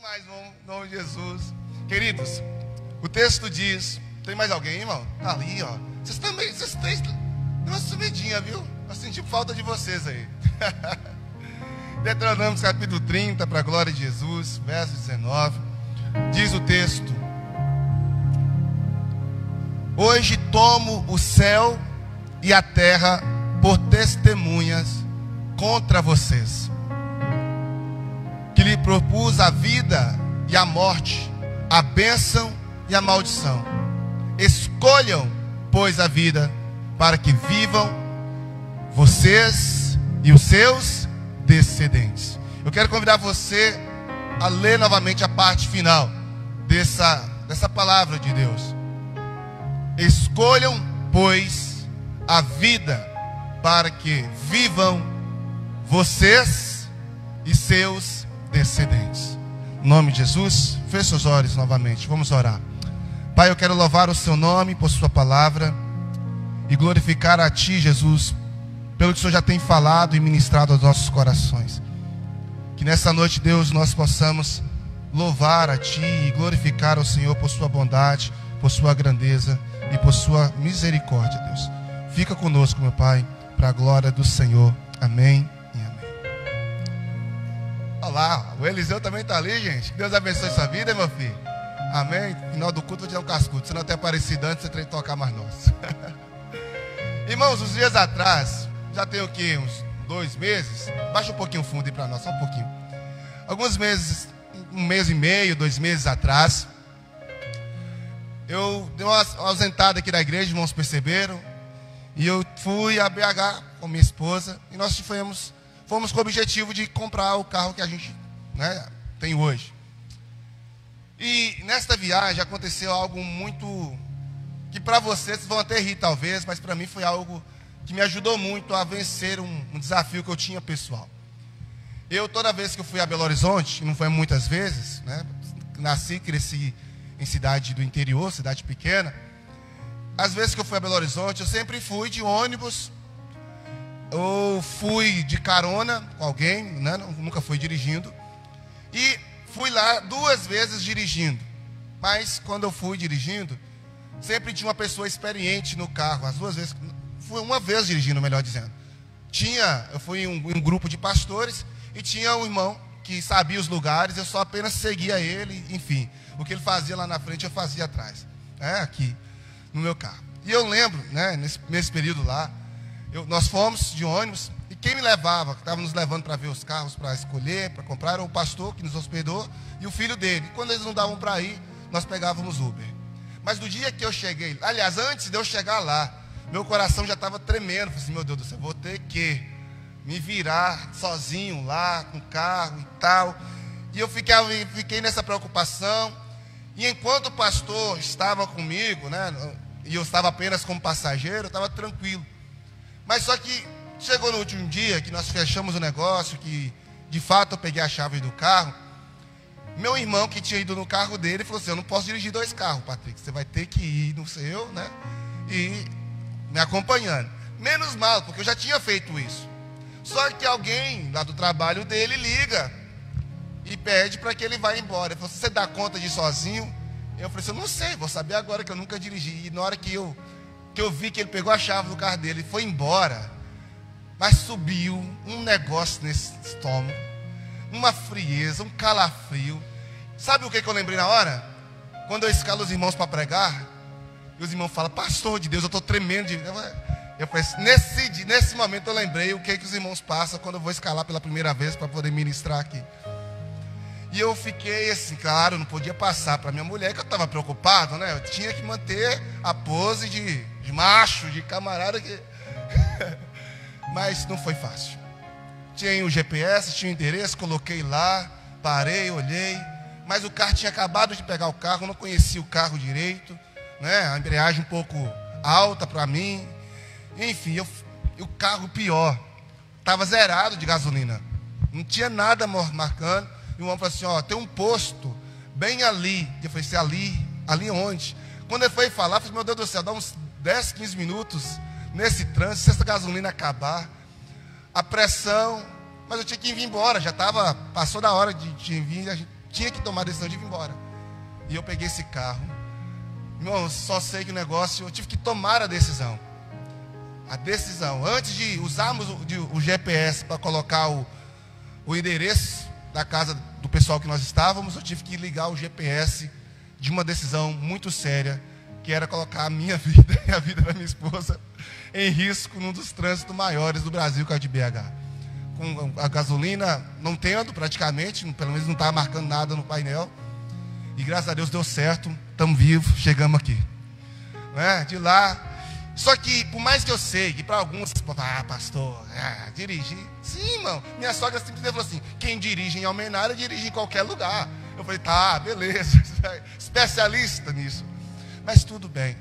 mais, em nome de Jesus. Queridos, o texto diz... Tem mais alguém, irmão? Tá ali, ó. Vocês têm uma sumidinha, viu? Eu senti falta de vocês aí. Deuteronômio capítulo 30, para a glória de Jesus, verso 19. Diz o texto: hoje tomo o céu e a terra por testemunhas contra vocês, que lhe propus a vida e a morte, a bênção e a maldição. Escolham, pois, a vida, para que vivam vocês e os seus descendentes. Eu quero convidar você a ler novamente a parte final dessa palavra de Deus. Escolham, pois, a vida, para que vivam vocês e seus descendentes. Em nome de Jesus, feche seus olhos novamente, vamos orar. Pai, eu quero louvar o seu nome por sua palavra e glorificar a ti, Jesus, pelo que o Senhor já tem falado e ministrado aos nossos corações. Que nessa noite, Deus, nós possamos louvar a ti e glorificar ao Senhor por sua bondade, por sua grandeza e por sua misericórdia, Deus. Fica conosco, meu Pai, para a glória do Senhor. Amém e amém. Olá, o Eliseu também está ali, gente. Que Deus abençoe sua vida, meu filho. Amém. Final do culto, vou te dar um cascudo. Se não ter aparecido antes, você tem que tocar mais nosso. Irmãos, uns dias atrás, já tem o quê? Uns 2 meses? Baixa um pouquinho o fundo aí para nós, só um pouquinho. Alguns meses, 1 mês e meio, 2 meses atrás, eu dei uma ausentada aqui da igreja, irmãos perceberam. E eu fui a BH com minha esposa. E nós fomos com o objetivo de comprar o carro que a gente, né, tem hoje. E nesta viagem aconteceu algo muito... que para vocês vão até rir talvez, mas para mim foi algo que me ajudou muito a vencer um desafio que eu tinha pessoal. Eu, toda vez que eu fui a Belo Horizonte, e não foi muitas vezes, né, nasci e cresci em cidade do interior, cidade pequena. As vezes que eu fui a Belo Horizonte, eu sempre fui de ônibus, ou fui de carona com alguém, né, nunca fui dirigindo. E fui lá 2 vezes dirigindo, mas quando eu fui dirigindo, sempre tinha uma pessoa experiente no carro. As 2 vezes, fui uma vez dirigindo, melhor dizendo. Eu fui em um grupo de pastores e tinha um irmão que sabia os lugares, eu só apenas seguia ele, enfim. O que ele fazia lá na frente, eu fazia atrás, aqui no meu carro. E eu lembro, né, nesse período lá, nós fomos de ônibus. E quem me levava, que estava nos levando para ver os carros, para escolher, para comprar, era o pastor que nos hospedou e o filho dele. E quando eles não davam para ir, nós pegávamos Uber. Mas no dia que eu cheguei, aliás, antes de eu chegar lá, meu coração já estava tremendo. Falei assim, meu Deus do céu, vou ter que me virar sozinho lá, com carro e tal. E eu fiquei nessa preocupação. E enquanto o pastor estava comigo, né, e eu estava apenas como passageiro, eu estava tranquilo. Mas só que chegou no último dia, que nós fechamos o negócio, que de fato eu peguei a chave do carro. Meu irmão, que tinha ido no carro dele, falou assim, eu não posso dirigir 2 carros, Patrick, você vai ter que ir no seu, né, e me acompanhando. Menos mal, porque eu já tinha feito isso. Só que alguém lá do trabalho dele liga e pede para que ele vá embora. Ele falou, você dá conta de ir sozinho? Eu falei assim, eu não sei, vou saber agora que eu nunca dirigi. E na hora que eu vi que ele pegou a chave do carro dele e foi embora, mas subiu um negócio nesse estômago, uma frieza, um calafrio. Sabe o que eu lembrei na hora? Quando eu escalo os irmãos para pregar, e os irmãos falam, pastor de Deus, eu estou tremendo. Eu falei, nesse momento eu lembrei o que os irmãos passam quando eu vou escalar pela primeira vez para poder ministrar aqui. E eu fiquei assim, claro, não podia passar para minha mulher, que eu estava preocupado, né? Eu tinha que manter a pose de macho, de camarada que... Mas não foi fácil. Tinha o GPS, tinha o endereço, coloquei lá, parei, olhei. Mas o carro tinha acabado de pegar o carro, não conhecia o carro direito, né? A embreagem um pouco alta para mim. Enfim, o carro pior, estava zerado de gasolina. Não tinha nada marcando. E o homem falou assim, ó, tem um posto bem ali. Eu falei, ali onde? Quando ele foi falar, eu falei, meu Deus do céu, dá uns 10, 15 minutos nesse trânsito, se essa gasolina acabar, a pressão, mas eu tinha que vir embora, passou da hora de vir, tinha que tomar a decisão de ir embora. E eu peguei esse carro. Irmão, só sei que o negócio, eu tive que tomar a decisão. A decisão, antes de usarmos o GPS para colocar o endereço da casa do pessoal que nós estávamos, eu tive que ligar o GPS de uma decisão muito séria, que era colocar a minha vida e a vida da minha esposa em risco num dos trânsitos maiores do Brasil, que é o de BH. Com a gasolina não tendo praticamente, pelo menos não estava marcando nada no painel. E graças a Deus deu certo, estamos vivos, chegamos aqui. Não é? De lá. Só que, por mais que eu sei que para alguns, pastor, dirigir. Sim, irmão. Minha sogra simplesmente falou assim: quem dirige em Almenara, dirige em qualquer lugar. Eu falei: tá, beleza. Especialista nisso. Mas tudo bem.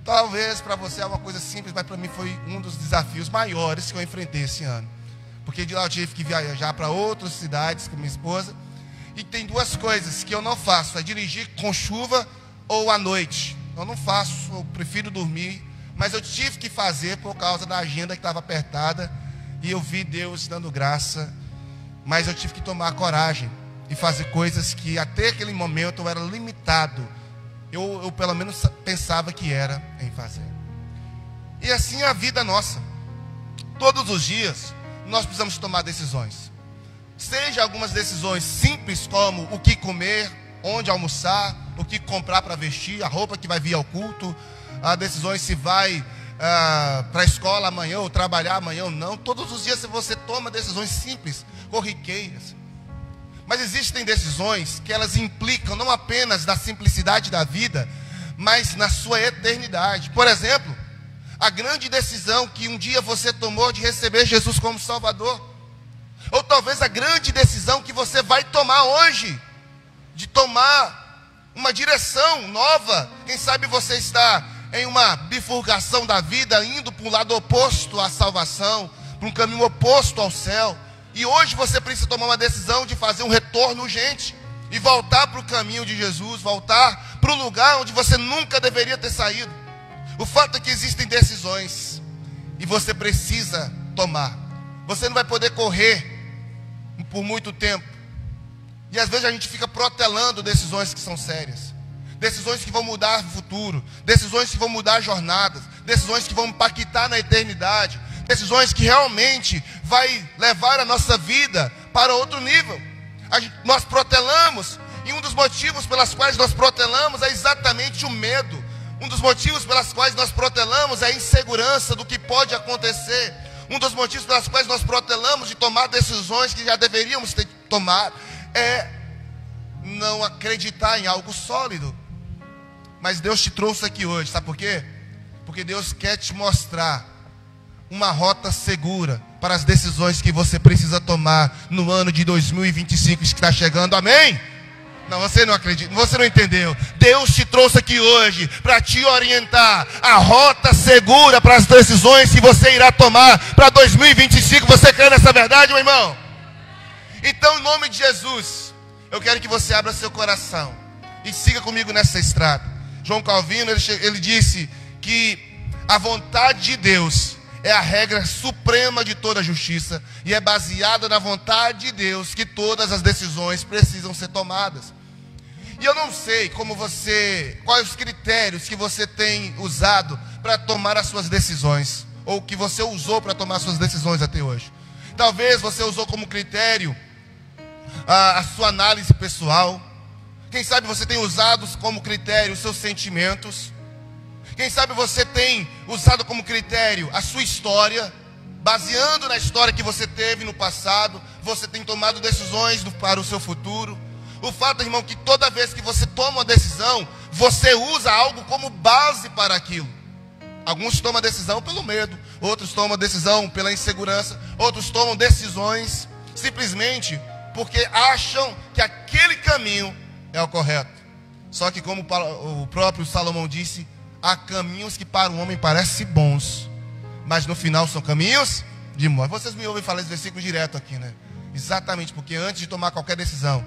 Talvez para você é uma coisa simples, mas para mim foi um dos desafios maiores que eu enfrentei esse ano. Porque de lá eu tive que viajar para outras cidades com minha esposa. E tem duas coisas que eu não faço: é dirigir com chuva ou à noite. Eu não faço, eu prefiro dormir. Mas eu tive que fazer por causa da agenda que estava apertada. E eu vi Deus dando graça. Mas eu tive que tomar coragem e fazer coisas que até aquele momento eu era limitado. Eu pelo menos pensava que era em fazer. E assim é a vida nossa. Todos os dias nós precisamos tomar decisões. Seja algumas decisões simples, como o que comer, onde almoçar, o que comprar para vestir, a roupa que vai vir ao culto, decisões se vai para a escola amanhã ou trabalhar amanhã ou não. Todos os dias você toma decisões simples, corriqueiras. Mas existem decisões que elas implicam não apenas na simplicidade da vida, mas na sua eternidade. Por exemplo, a grande decisão que um dia você tomou de receber Jesus como Salvador. Ou talvez a grande decisão que você vai tomar hoje, de tomar uma direção nova. Quem sabe você está em uma bifurcação da vida, indo para um lado oposto à salvação, para um caminho oposto ao céu. E hoje você precisa tomar uma decisão de fazer um retorno urgente e voltar para o caminho de Jesus, voltar para o lugar onde você nunca deveria ter saído. O fato é que existem decisões e você precisa tomar. Você não vai poder correr por muito tempo. E às vezes a gente fica protelando decisões que são sérias. Decisões que vão mudar o futuro. Decisões que vão mudar jornadas. Decisões que vão impactar na eternidade. Decisões que realmente vai levar a nossa vida para outro nível. Nós protelamos. E um dos motivos pelas quais nós protelamos é exatamente o medo. Um dos motivos pelas quais nós protelamos é a insegurança do que pode acontecer. Um dos motivos pelas quais nós protelamos de tomar decisões que já deveríamos ter tomado é não acreditar em algo sólido. Mas Deus te trouxe aqui hoje, sabe por quê? Porque Deus quer te mostrar uma rota segura para as decisões que você precisa tomar no ano de 2025 que está chegando, amém? Não, você não acredita, você não entendeu. Deus te trouxe aqui hoje para te orientar a rota segura para as decisões que você irá tomar para 2025. Você crê nessa verdade, meu irmão? Então, em nome de Jesus, eu quero que você abra seu coração e siga comigo nessa estrada. João Calvino, ele disse que a vontade de Deus é a regra suprema de toda a justiça e é baseada na vontade de Deus que todas as decisões precisam ser tomadas. E eu não sei quais os critérios que você tem usado para tomar as suas decisões, ou que você usou para tomar as suas decisões até hoje. Talvez você usou como critério a sua análise pessoal. Quem sabe você tem usado como critério os seus sentimentos. Quem sabe você tem usado como critério a sua história. Baseando na história que você teve no passado, você tem tomado decisões para o seu futuro. O fato, irmão, que toda vez que você toma uma decisão, você usa algo como base para aquilo. Alguns tomam decisão pelo medo, outros tomam decisão pela insegurança, outros tomam decisões simplesmente porque acham que aquele caminho é o correto. Só que, como o próprio Salomão disse, há caminhos que para o homem parecem bons, mas no final são caminhos de morte. Vocês me ouvem falar esse versículo direto aqui, né? Exatamente, porque antes de tomar qualquer decisão,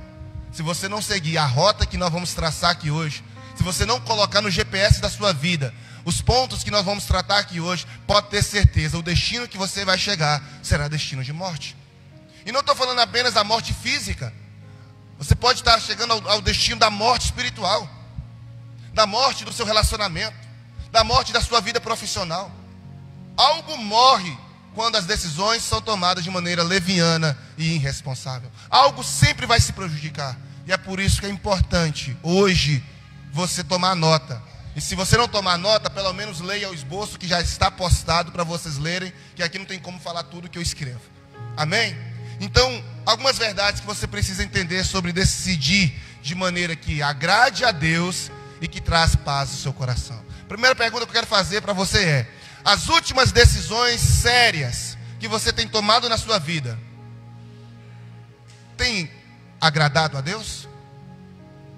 se você não seguir a rota que nós vamos traçar aqui hoje, se você não colocar no GPS da sua vida os pontos que nós vamos tratar aqui hoje, pode ter certeza, o destino que você vai chegar será destino de morte. E não estou falando apenas da morte física. Você pode estar chegando ao destino da morte espiritual, da morte do seu relacionamento, da morte da sua vida profissional. Algo morre quando as decisões são tomadas de maneira leviana e irresponsável. Algo sempre vai se prejudicar. E é por isso que é importante hoje você tomar nota. E se você não tomar nota, pelo menos leia o esboço que já está postado para vocês lerem, que aqui não tem como falar tudo que eu escrevo. Amém? Então, algumas verdades que você precisa entender sobre decidir de maneira que agrade a Deus e que traz paz ao seu coração. Primeira pergunta que eu quero fazer para você é: as últimas decisões sérias que você tem tomado na sua vida tem agradado a Deus?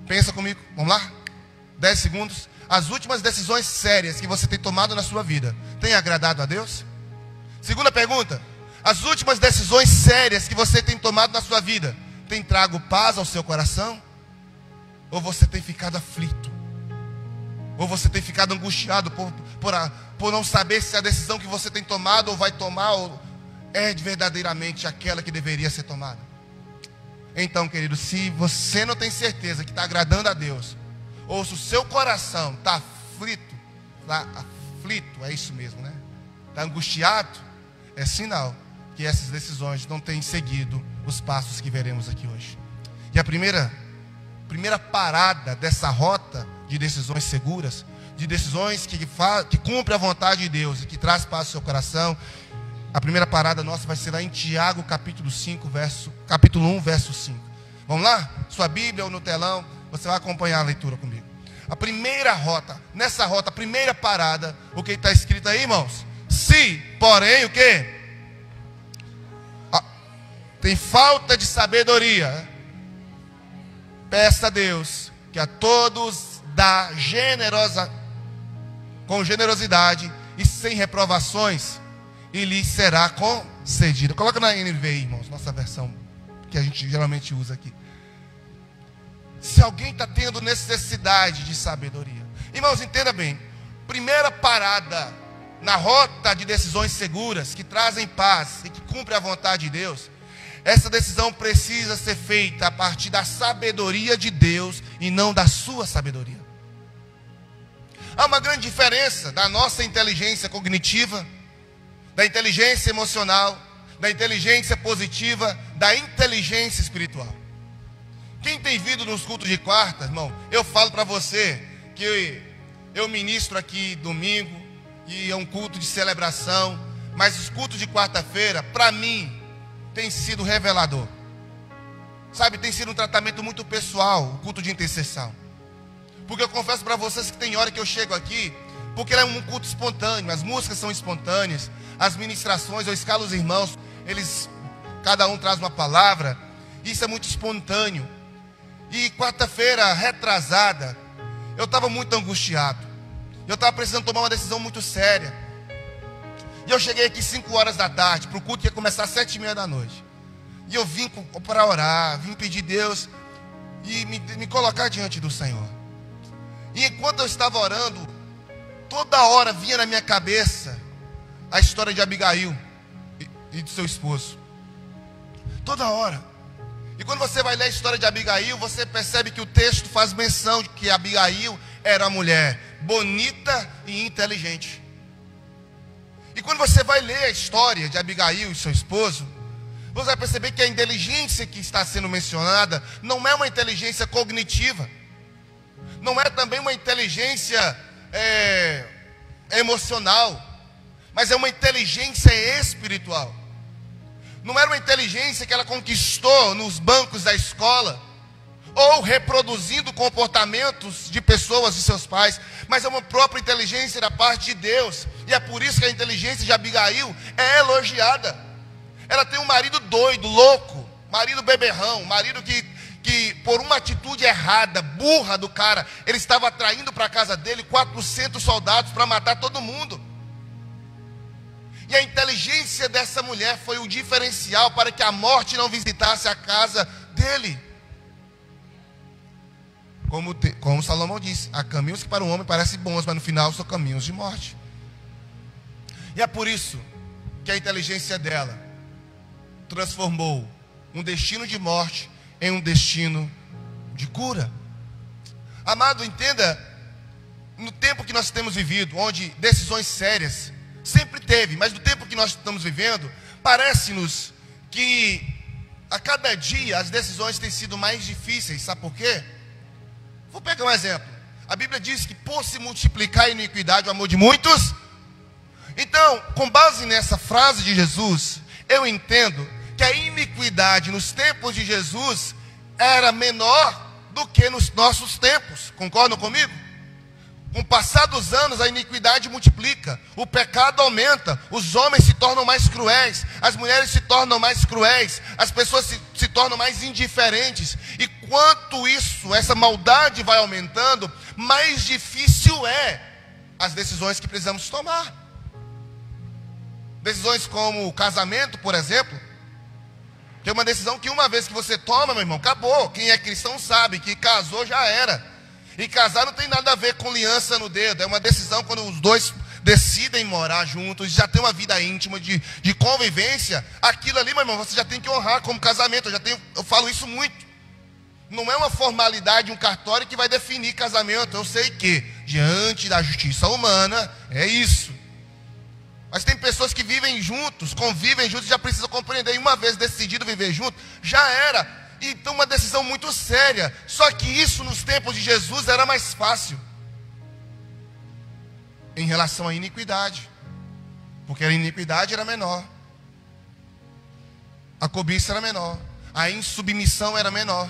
Pensa comigo, vamos lá? 10 segundos. As últimas decisões sérias que você tem tomado na sua vida tem agradado a Deus? Segunda pergunta: as últimas decisões sérias que você tem tomado na sua vida tem trago paz ao seu coração? Ou você tem ficado aflito? Ou você tem ficado angustiado por não saber se a decisão que você tem tomado ou vai tomar é verdadeiramente aquela que deveria ser tomada? Então, querido, se você não tem certeza que está agradando a Deus, ou se o seu coração está aflito, é isso mesmo, né? Está angustiado, é sinal que essas decisões não têm seguido os passos que veremos aqui hoje. E a primeira parada dessa rota de decisões seguras, de decisões que cumprem a vontade de Deus e que traz paz ao seu coração, a primeira parada nossa vai ser lá em Tiago, capítulo 1, verso 5. Vamos lá? Sua Bíblia ou no telão, você vai acompanhar a leitura comigo. A primeira rota, nessa rota, a primeira parada, o que está escrito aí, irmãos? Se, porém, o quê? Tem falta de sabedoria, peça a Deus que a todos dá com generosidade e sem reprovações, e lhe será concedida. Coloca na NVI, irmãos, nossa versão que a gente geralmente usa aqui. Se alguém está tendo necessidade de sabedoria, irmãos, entenda bem. Primeira parada na rota de decisões seguras que trazem paz e que cumprem a vontade de Deus, essa decisão precisa ser feita a partir da sabedoria de Deus e não da sua sabedoria. Há uma grande diferença da nossa inteligência cognitiva, da inteligência emocional, da inteligência positiva, da inteligência espiritual. Quem tem vindo nos cultos de quarta, irmão, eu falo para você que eu ministro aqui domingo e é um culto de celebração, mas os cultos de quarta-feira, para mim, tem sido revelador. Sabe, tem sido um tratamento muito pessoal, o culto de intercessão. Porque eu confesso para vocês que tem hora que eu chego aqui, porque é um culto espontâneo, as músicas são espontâneas, as ministrações, eu escalo os irmãos, cada um traz uma palavra, isso é muito espontâneo. E quarta-feira, retrasada, eu estava muito angustiado, eu estava precisando tomar uma decisão muito séria. E eu cheguei aqui 5 horas da tarde, para o culto que ia começar às 7h30 da noite. E eu vim para orar, vim pedir Deus e me colocar diante do Senhor. E enquanto eu estava orando, toda hora vinha na minha cabeça a história de Abigail e de seu esposo. Toda hora. E quando você vai ler a história de Abigail, você percebe que o texto faz menção de que Abigail era uma mulher bonita e inteligente. E quando você vai ler a história de Abigail e seu esposo, você vai perceber que a inteligência que está sendo mencionada não é uma inteligência cognitiva, não é também uma inteligência emocional, mas é uma inteligência espiritual. Não era uma inteligência que ela conquistou nos bancos da escola, ou reproduzindo comportamentos de pessoas de seus pais, mas é uma própria inteligência da parte de Deus. E é por isso que a inteligência de Abigail é elogiada. Ela tem um marido doido, louco, marido beberrão, marido que por uma atitude errada, burra do cara, ele estava atraindo para a casa dele 400 soldados para matar todo mundo. E a inteligência dessa mulher foi o diferencial para que a morte não visitasse a casa dele. Como Salomão disse, há caminhos que para o homem parecem bons, mas no final são caminhos de morte. E é por isso que a inteligência dela transformou um destino de morte em um destino de cura. Amado, entenda, no tempo que nós temos vivido, onde decisões sérias sempre teve, mas no tempo que nós estamos vivendo, parece-nos que a cada dia as decisões têm sido mais difíceis. Sabe por quê? Vou pegar um exemplo. A Bíblia diz que por se multiplicar a iniquidade, o amor de muitos. Então, com base nessa frase de Jesus, eu entendo que a iniquidade nos tempos de Jesus era menor do que nos nossos tempos. Concordam comigo? Com o passar dos anos, a iniquidade multiplica, o pecado aumenta, os homens se tornam mais cruéis, as mulheres se tornam mais cruéis, as pessoas se tornam mais indiferentes. E quanto isso, essa maldade vai aumentando, mais difícil é as decisões que precisamos tomar. Decisões como o casamento, por exemplo, que é uma decisão que uma vez que você toma, meu irmão, acabou. Quem é cristão sabe que casou já era. E casar não tem nada a ver com aliança no dedo. É uma decisão quando os dois decidem morar juntos, já tem uma vida íntima de convivência. Aquilo ali, meu irmão, você já tem que honrar como casamento. Eu falo isso muito. Não é uma formalidade, um cartório que vai definir casamento. Eu sei que, diante da justiça humana, é isso. Mas tem pessoas que vivem juntos, convivem juntos, já precisam compreender. E uma vez decidido viver junto, já era. Então uma decisão muito séria. Só que isso nos tempos de Jesus era mais fácil em relação à iniquidade, porque a iniquidade era menor, a cobiça era menor, a insubmissão era menor.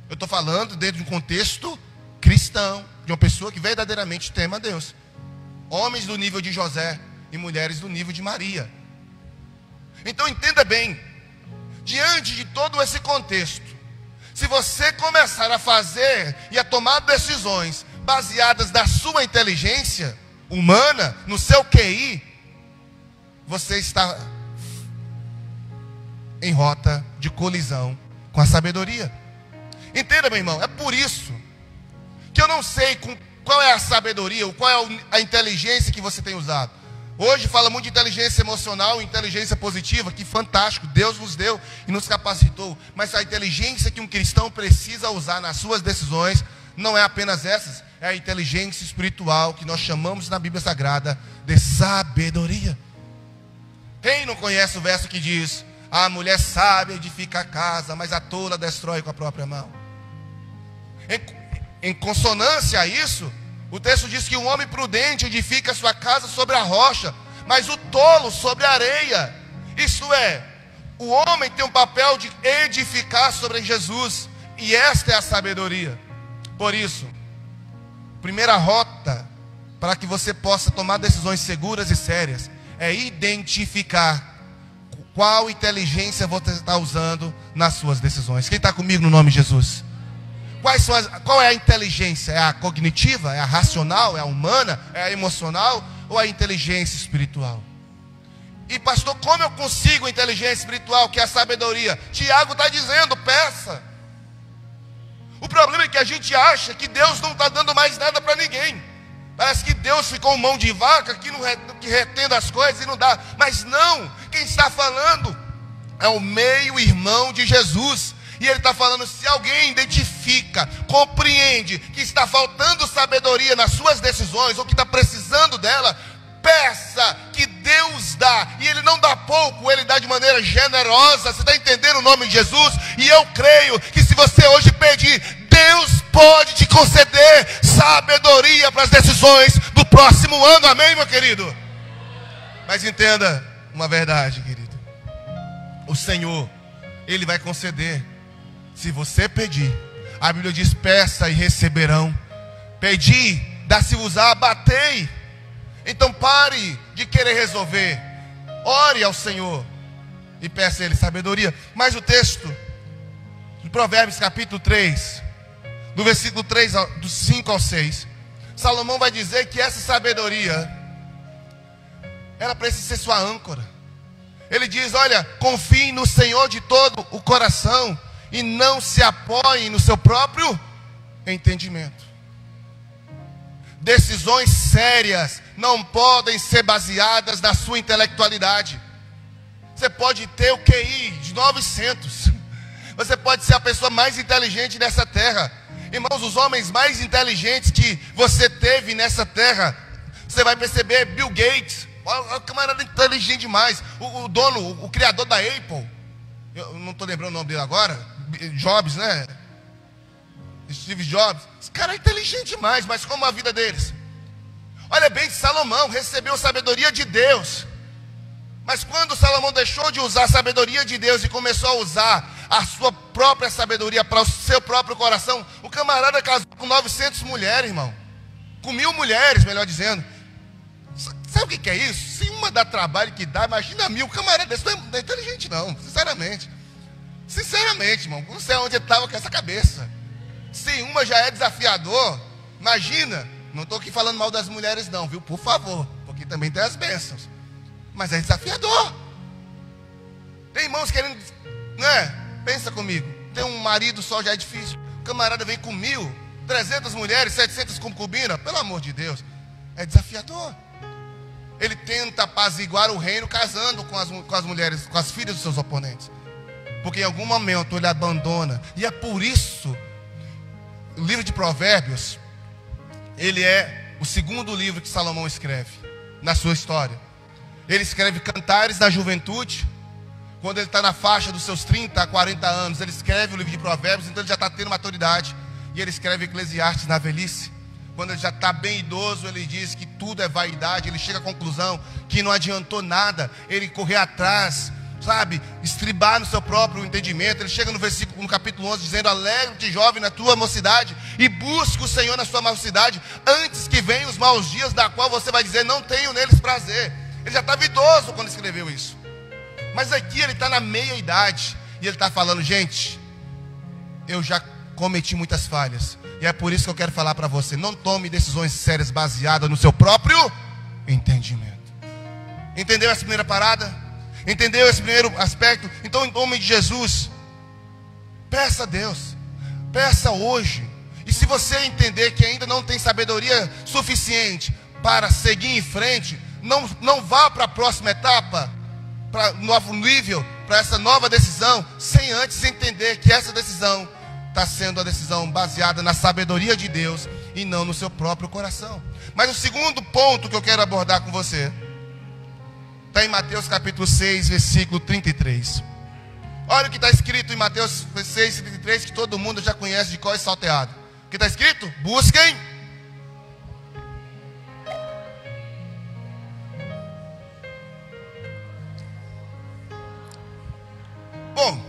Eu estou falando dentro de um contexto cristão, de uma pessoa que verdadeiramente teme a Deus. Homens do nível de José e mulheres do nível de Maria. Então entenda bem, diante de todo esse contexto, se você começar a fazer e a tomar decisões baseadas na sua inteligência humana, no seu QI, você está em rota de colisão com a sabedoria. Entenda, meu irmão, é por isso que eu não sei qual é a sabedoria, ou qual é a inteligência que você tem usado. Hoje fala muito de inteligência emocional, inteligência positiva, que fantástico, Deus nos deu e nos capacitou. Mas a inteligência que um cristão precisa usar nas suas decisões não é apenas essas, é a inteligência espiritual que nós chamamos na Bíblia Sagrada de sabedoria. Quem não conhece o verso que diz: a mulher sábia edifica a casa, mas a tola destrói com a própria mão? Em consonância a isso, o texto diz que um homem prudente edifica sua casa sobre a rocha, mas o tolo sobre a areia. Isto é, o homem tem um papel de edificar sobre Jesus, e esta é a sabedoria. Por isso, primeira rota para que você possa tomar decisões seguras e sérias é identificar qual inteligência você está usando nas suas decisões. Quem está comigo no nome de Jesus? Qual é a inteligência? É a cognitiva? É a racional? É a humana? É a emocional? Ou a inteligência espiritual? E pastor, como eu consigo a inteligência espiritual, que é a sabedoria? Tiago está dizendo, peça. O problema é que a gente acha que Deus não está dando mais nada para ninguém. Parece que Deus ficou mão de vaca, que retendo as coisas e não dá. Mas não, quem está falando é o meio-irmão de Jesus. E ele está falando, se alguém identifica, compreende que está faltando sabedoria nas suas decisões, ou que está precisando dela, peça, que Deus dá. E Ele não dá pouco, Ele dá de maneira generosa. Você está entendendo o nome de Jesus? E eu creio que se você hoje pedir, Deus pode te conceder sabedoria para as decisões do próximo ano. Amém, meu querido? Mas entenda uma verdade, querido. O Senhor, Ele vai conceder. Se você pedir, a Bíblia diz, peça e receberão. Pedi, dá-se-vos-á, batei. Então pare de querer resolver. Ore ao Senhor e peça a Ele sabedoria. Mas o texto de Provérbios capítulo 3, do versículo 3, do 5 ao 6, Salomão vai dizer que essa sabedoria, ela precisa ser sua âncora. Ele diz, olha, confie no Senhor de todo o coração e não se apoie no seu próprio entendimento. Decisões sérias não podem ser baseadas na sua intelectualidade. Você pode ter o QI de 900, Você pode ser a pessoa mais inteligente dessa terra. Irmãos, os homens mais inteligentes que você teve nessa terra, você vai perceber, Bill Gates, o camarada inteligente demais. O dono, o criador da Apple, eu não estou lembrando o nome dele agora, Jobs, né? Steve Jobs. Esse cara é inteligente demais, mas como a vida deles? Olha bem, Salomão recebeu sabedoria de Deus. Mas quando Salomão deixou de usar a sabedoria de Deus e começou a usar a sua própria sabedoria para o seu próprio coração, o camarada casou com 900 mulheres, irmão. Com 1000 mulheres, melhor dizendo. Sabe o que é isso? Se uma dá trabalho que dá, imagina 1000. O camarada desse não é inteligente não, sinceramente. Sinceramente, irmão, não sei onde ele estava com essa cabeça. Se uma já é desafiador, imagina. Não estou aqui falando mal das mulheres não, viu? Por favor, porque também tem as bênçãos. Mas é desafiador. Tem irmãos querendo, né? Pensa comigo. Ter um marido só já é difícil. O camarada vem com 1000, 300 mulheres, 700 concubinas. Pelo amor de Deus. É desafiador. Ele tenta apaziguar o reino casando com as mulheres, com as filhas dos seus oponentes. Porque em algum momento ele abandona. E é por isso, o livro de Provérbios, ele é o segundo livro que Salomão escreve na sua história. Ele escreve Cantares da Juventude, quando ele está na faixa dos seus 30 a 40 anos. Ele escreve o livro de Provérbios, então ele já está tendo maturidade. E ele escreve Eclesiastes na velhice. Quando ele já está bem idoso, ele diz que tudo é vaidade. Ele chega à conclusão que não adiantou nada ele correr atrás, sabe, estribar no seu próprio entendimento. Ele chega no capítulo 11 dizendo: alegre-te, jovem, na tua mocidade, e busque o Senhor na sua mocidade, antes que venham os maus dias, da qual você vai dizer: não tenho neles prazer. Ele já estava idoso quando escreveu isso. Mas aqui ele está na meia idade, e ele está falando: gente, eu já cometi muitas falhas, e é por isso que eu quero falar para você: não tome decisões sérias baseadas no seu próprio entendimento. Entendeu essa primeira parada? Entendeu esse primeiro aspecto? Então, em nome de Jesus, peça a Deus, peça hoje. E se você entender que ainda não tem sabedoria suficiente para seguir em frente, não vá para a próxima etapa, para novo nível, para essa nova decisão, sem antes entender que essa decisão está sendo a decisão baseada na sabedoria de Deus e não no seu próprio coração. Mas o segundo ponto que eu quero abordar com você está em Mateus capítulo 6, versículo 33. Olha o que está escrito em Mateus 6, 33, que todo mundo já conhece de cor e salteado. O que está escrito? Busquem. Bom,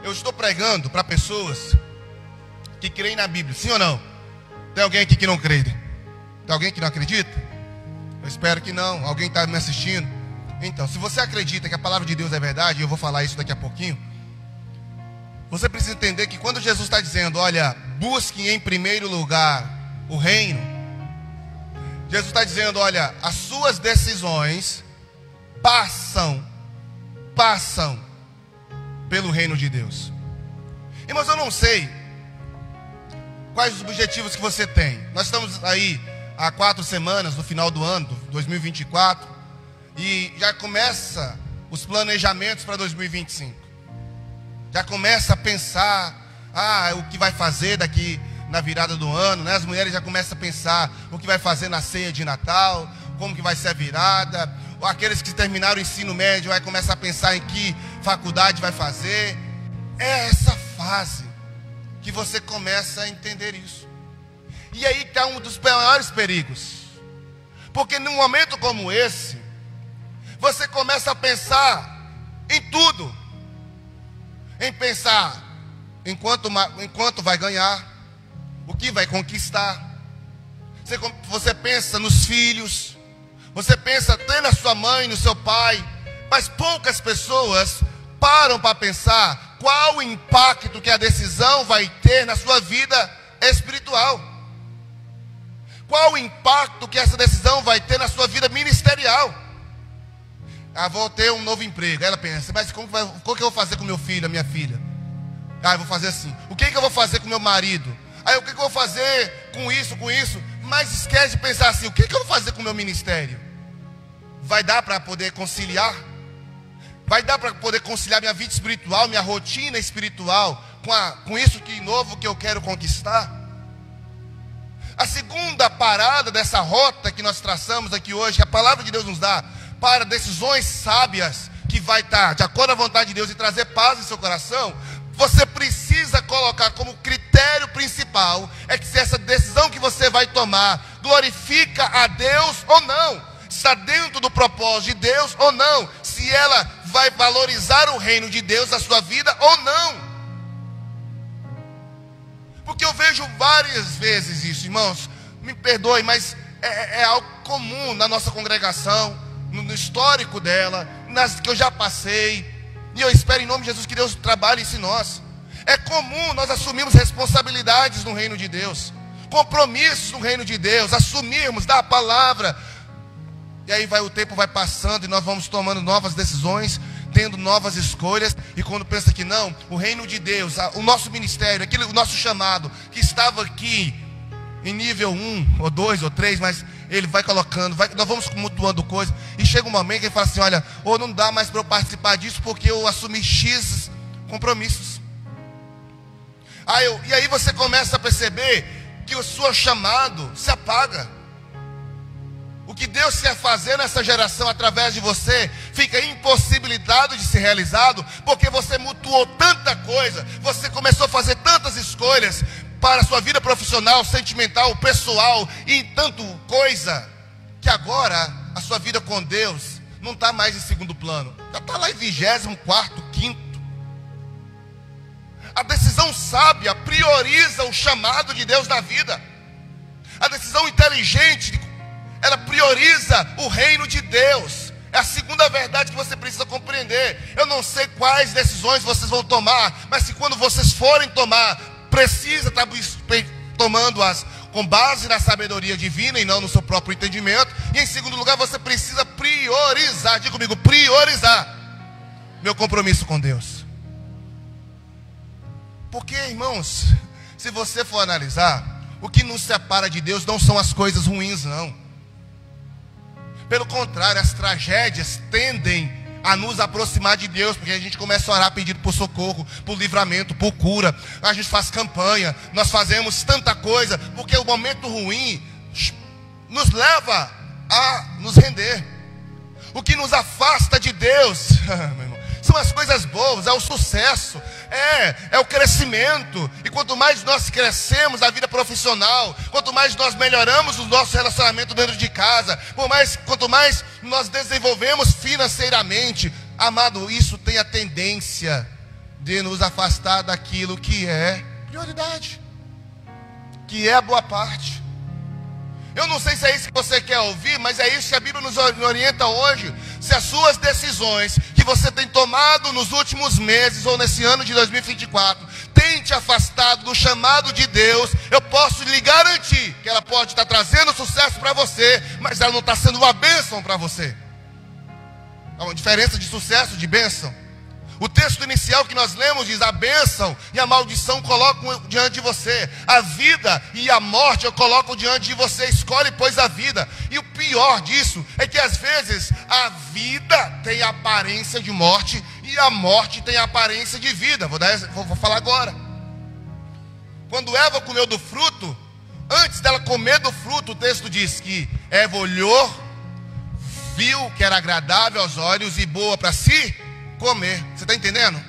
eu estou pregando para pessoas que creem na Bíblia, sim ou não? Tem alguém aqui que não crê? Tem alguém que não acredita? Eu espero que não. Alguém está me assistindo? Então, se você acredita que a palavra de Deus é verdade, e eu vou falar isso daqui a pouquinho, você precisa entender que quando Jesus está dizendo: olha, busquem em primeiro lugar o reino, Jesus está dizendo: olha, as suas decisões passam pelo reino de Deus. Irmãos, eu não sei quais os objetivos que você tem. Nós estamos aí há 4 semanas no final do ano, 2024, e já começa os planejamentos para 2025. Já começa a pensar o que vai fazer daqui na virada do ano, né? As mulheres já começam a pensar o que vai fazer na ceia de Natal, como que vai ser a virada. Ou aqueles que terminaram o ensino médio vai começar a pensar em que faculdade vai fazer. É essa fase que você começa a entender isso. E aí está um dos maiores perigos, porque num momento como esse, você começa a pensar em tudo, em pensar em quanto vai ganhar, o que vai conquistar. Você pensa nos filhos, você pensa até na sua mãe, no seu pai, mas poucas pessoas param para pensar qual o impacto que a decisão vai ter na sua vida espiritual. Qual o impacto que essa decisão vai ter na sua vida ministerial? Vou ter um novo emprego. Aí ela pensa: mas como que eu vou fazer com meu filho, a minha filha? Eu vou fazer assim. O que eu vou fazer com meu marido? Aí o que eu vou fazer com isso, Mas esquece de pensar assim: o que eu vou fazer com o meu ministério? Vai dar para poder conciliar? Vai dar para poder conciliar minha vida espiritual, minha rotina espiritual, com isso que novo que eu quero conquistar? A segunda parada dessa rota que nós traçamos aqui hoje, que a palavra de Deus nos dá para decisões sábias, que vai estar de acordo à vontade de Deus e trazer paz em seu coração, você precisa colocar como critério principal, é que se essa decisão que você vai tomar glorifica a Deus ou não, está dentro do propósito de Deus ou não, se ela vai valorizar o reino de Deus na sua vida ou não. Porque eu vejo várias vezes isso, irmãos, me perdoe, mas é algo comum na nossa congregação, no histórico dela, nas que eu já passei, e eu espero em nome de Jesus que Deus trabalhe isso em nós. É comum nós assumirmos responsabilidades no reino de Deus, compromissos no reino de Deus, assumirmos, dar a palavra, e aí o tempo vai passando e nós vamos tomando novas decisões, tendo novas escolhas, e quando pensa que não, o reino de Deus, o nosso ministério, o nosso chamado, que estava aqui em nível 1, ou 2, ou 3, mas ele vai colocando, nós vamos mutuando coisas, e chega um momento que ele fala assim, olha, ou não dá mais para eu participar disso, porque eu assumi X compromissos. E aí você começa a perceber que o seu chamado se apaga. O que Deus quer fazer nessa geração através de você fica impossibilitado de ser realizado, porque você mutuou tanta coisa, você começou a fazer tantas escolhas para a sua vida profissional, sentimental, pessoal e tanto coisa, que agora a sua vida com Deus não está mais em segundo plano, já está lá em 24º, 5º. A decisão sábia prioriza o chamado de Deus na vida. A decisão inteligente, ela prioriza o reino de Deus. É a segunda verdade que você precisa compreender. Eu não sei quais decisões vocês vão tomar, mas se quando vocês forem tomar, precisa estar tomando-as com base na sabedoria divina e não no seu próprio entendimento. E em segundo lugar, você precisa priorizar, diga comigo, priorizar meu compromisso com Deus. Porque, irmãos, se você for analisar, o que nos separa de Deus não são as coisas ruins, não. Pelo contrário, as tragédias tendem a nos aproximar de Deus, porque a gente começa a orar pedindo por socorro, por livramento, por cura. A gente faz campanha, nós fazemos tanta coisa, porque o momento ruim nos leva a nos render. O que nos afasta de Deus, meu irmão, são as coisas boas, é o sucesso, é o crescimento. E quanto mais nós crescemos na vida profissional, quanto mais nós melhoramos o nosso relacionamento dentro de casa, quanto mais nós desenvolvemos financeiramente, amado, isso tem a tendência de nos afastar daquilo que é prioridade, que é a boa parte. Eu não sei se é isso que você quer ouvir, mas é isso que a Bíblia nos orienta hoje. Se as suas decisões que você tem tomado nos últimos meses ou nesse ano de 2024 tem te afastado do chamado de Deus, eu posso lhe garantir que ela pode estar trazendo sucesso para você, mas ela não está sendo uma bênção para você. Há uma diferença de sucesso, de bênção. O texto inicial que nós lemos diz: a bênção e a maldição colocam diante de você, a vida e a morte eu coloco diante de você, escolhe pois a vida. E o pior disso é que às vezes a vida tem a aparência de morte e a morte tem a aparência de vida. Vou falar agora. Quando Eva comeu do fruto, antes dela comer do fruto, o texto diz que Eva olhou, viu que era agradável aos olhos e boa para si comer. Você está entendendo?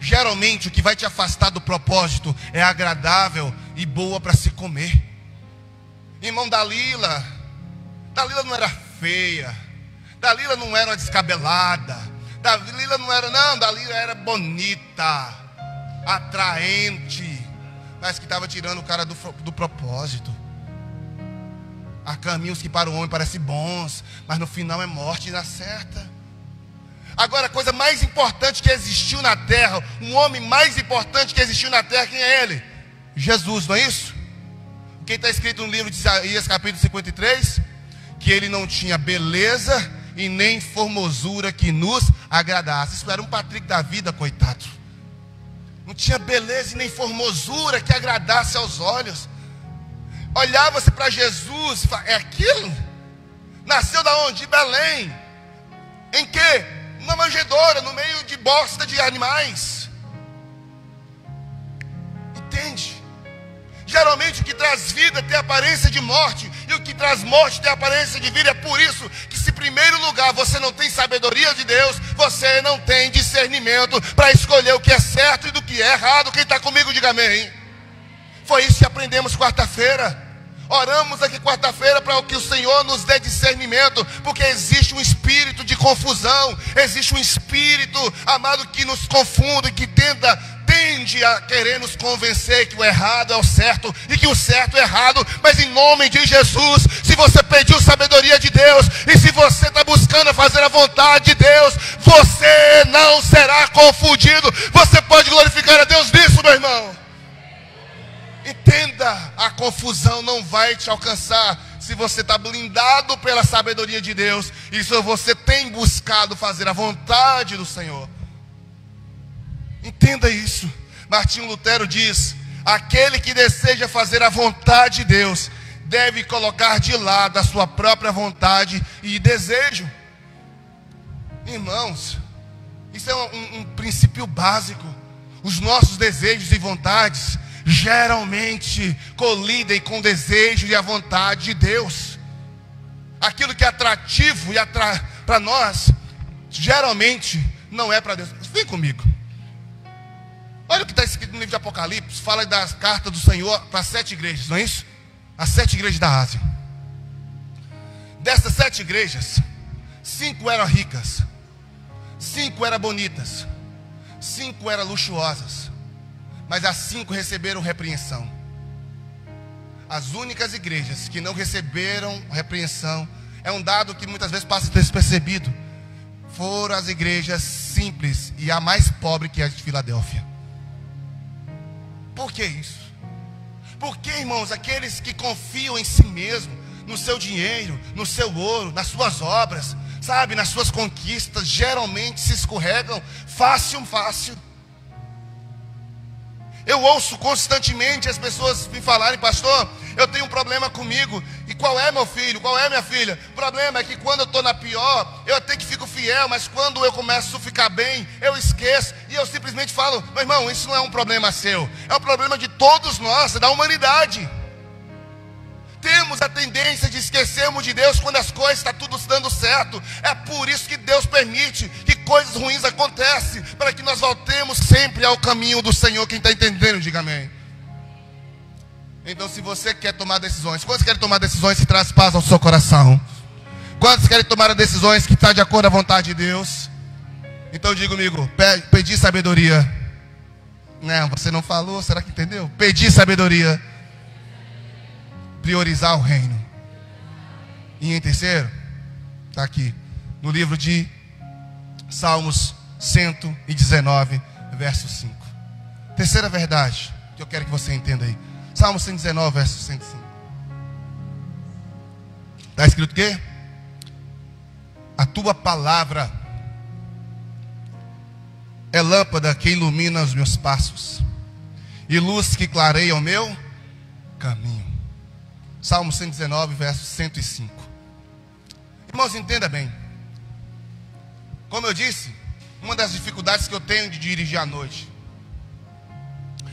Geralmente o que vai te afastar do propósito é agradável e boa para se comer. Irmão, Dalila não era feia, Dalila não era uma descabelada, Dalila era bonita, atraente, mas que estava tirando o cara do propósito. Há caminhos que para o homem parecem bons, mas no final é morte e dá certa. Agora, a coisa mais importante que existiu na terra, um homem mais importante que existiu na terra, quem é ele? Jesus, não é isso? Quem está escrito no livro de Isaías, capítulo 53, que ele não tinha beleza e nem formosura que nos agradasse. Isso era um Patrick da vida, coitado. Não tinha beleza e nem formosura que agradasse aos olhos. Olhava-se para Jesus e falava: é aquilo? Nasceu da onde? De Belém. Em que? numa manjedoura, no meio de bosta de animais. Entende? Geralmente o que traz vida tem aparência de morte, e o que traz morte tem aparência de vida. É por isso que, se em primeiro lugar você não tem sabedoria de Deus, você não tem discernimento para escolher o que é certo e do que é errado. Quem está comigo, diga amém. Foi isso que aprendemos quarta-feira. Oramos aqui quarta-feira para que o Senhor nos dê discernimento, porque existe um espírito de confusão, existe um espírito, amado, que nos confunde, que tende a querer nos convencer que o errado é o certo e que o certo é errado. Mas em nome de Jesus, se você pediu sabedoria de Deus e se você está buscando fazer a vontade de Deus, você não será confundido. Você pode glorificar a Deus nisso, meu irmão. Entenda, a confusão não vai te alcançar se você está blindado pela sabedoria de Deus e se você tem buscado fazer a vontade do Senhor. Entenda isso. Martinho Lutero diz: aquele que deseja fazer a vontade de Deus deve colocar de lado a sua própria vontade e desejo. Irmãos, isso é um princípio básico. Os nossos desejos e vontades geralmente colidem com o desejo e a vontade de Deus. Aquilo que é atrativo e para nós, geralmente não é para Deus. Vem comigo. Olha o que está escrito no livro de Apocalipse. Fala das cartas do Senhor para 7 igrejas, não é isso? As 7 igrejas da Ásia. Dessas 7 igrejas, 5 eram ricas, 5 eram bonitas, 5 eram luxuosas, mas as 5 receberam repreensão. As únicas igrejas que não receberam repreensão, é um dado que muitas vezes passa despercebido, foram as igrejas simples e a mais pobre, que é a de Filadélfia. Por que isso? Porque, irmãos, aqueles que confiam em si mesmo, no seu dinheiro, no seu ouro, nas suas obras, sabe, nas suas conquistas, geralmente se escorregam fácil. Eu ouço constantemente as pessoas me falarem: pastor, eu tenho um problema comigo. E qual é, meu filho? Qual é, minha filha? O problema é que quando eu estou na pior, eu até que fico fiel, mas quando eu começo a ficar bem, eu esqueço. E eu simplesmente falo: meu irmão, isso não é um problema seu, é um problema de todos nós, da humanidade. Temos a tendência de esquecermos de Deus quando as coisas estão tudo dando certo. É por isso que Deus permite que coisas ruins aconteçam, para que nós voltemos sempre ao caminho do Senhor. Quem está entendendo, diga amém. Então, se você quer tomar decisões, quantos querem tomar decisões que traz paz ao seu coração? Quantos querem tomar decisões que estão de acordo à vontade de Deus? Então diga comigo: pedir sabedoria. Não, você não falou, será que entendeu? Pedir sabedoria. Priorizar o reino. E em terceiro, está aqui no livro de Salmos 119, verso 5. Terceira verdade que eu quero que você entenda aí. Salmo 119, verso 105. Está escrito o quê? A tua palavra é lâmpada que ilumina os meus passos e luz que clareia o meu caminho. Salmo 119, verso 105. Irmãos, entenda bem. Como eu disse, uma das dificuldades que eu tenho de dirigir à noite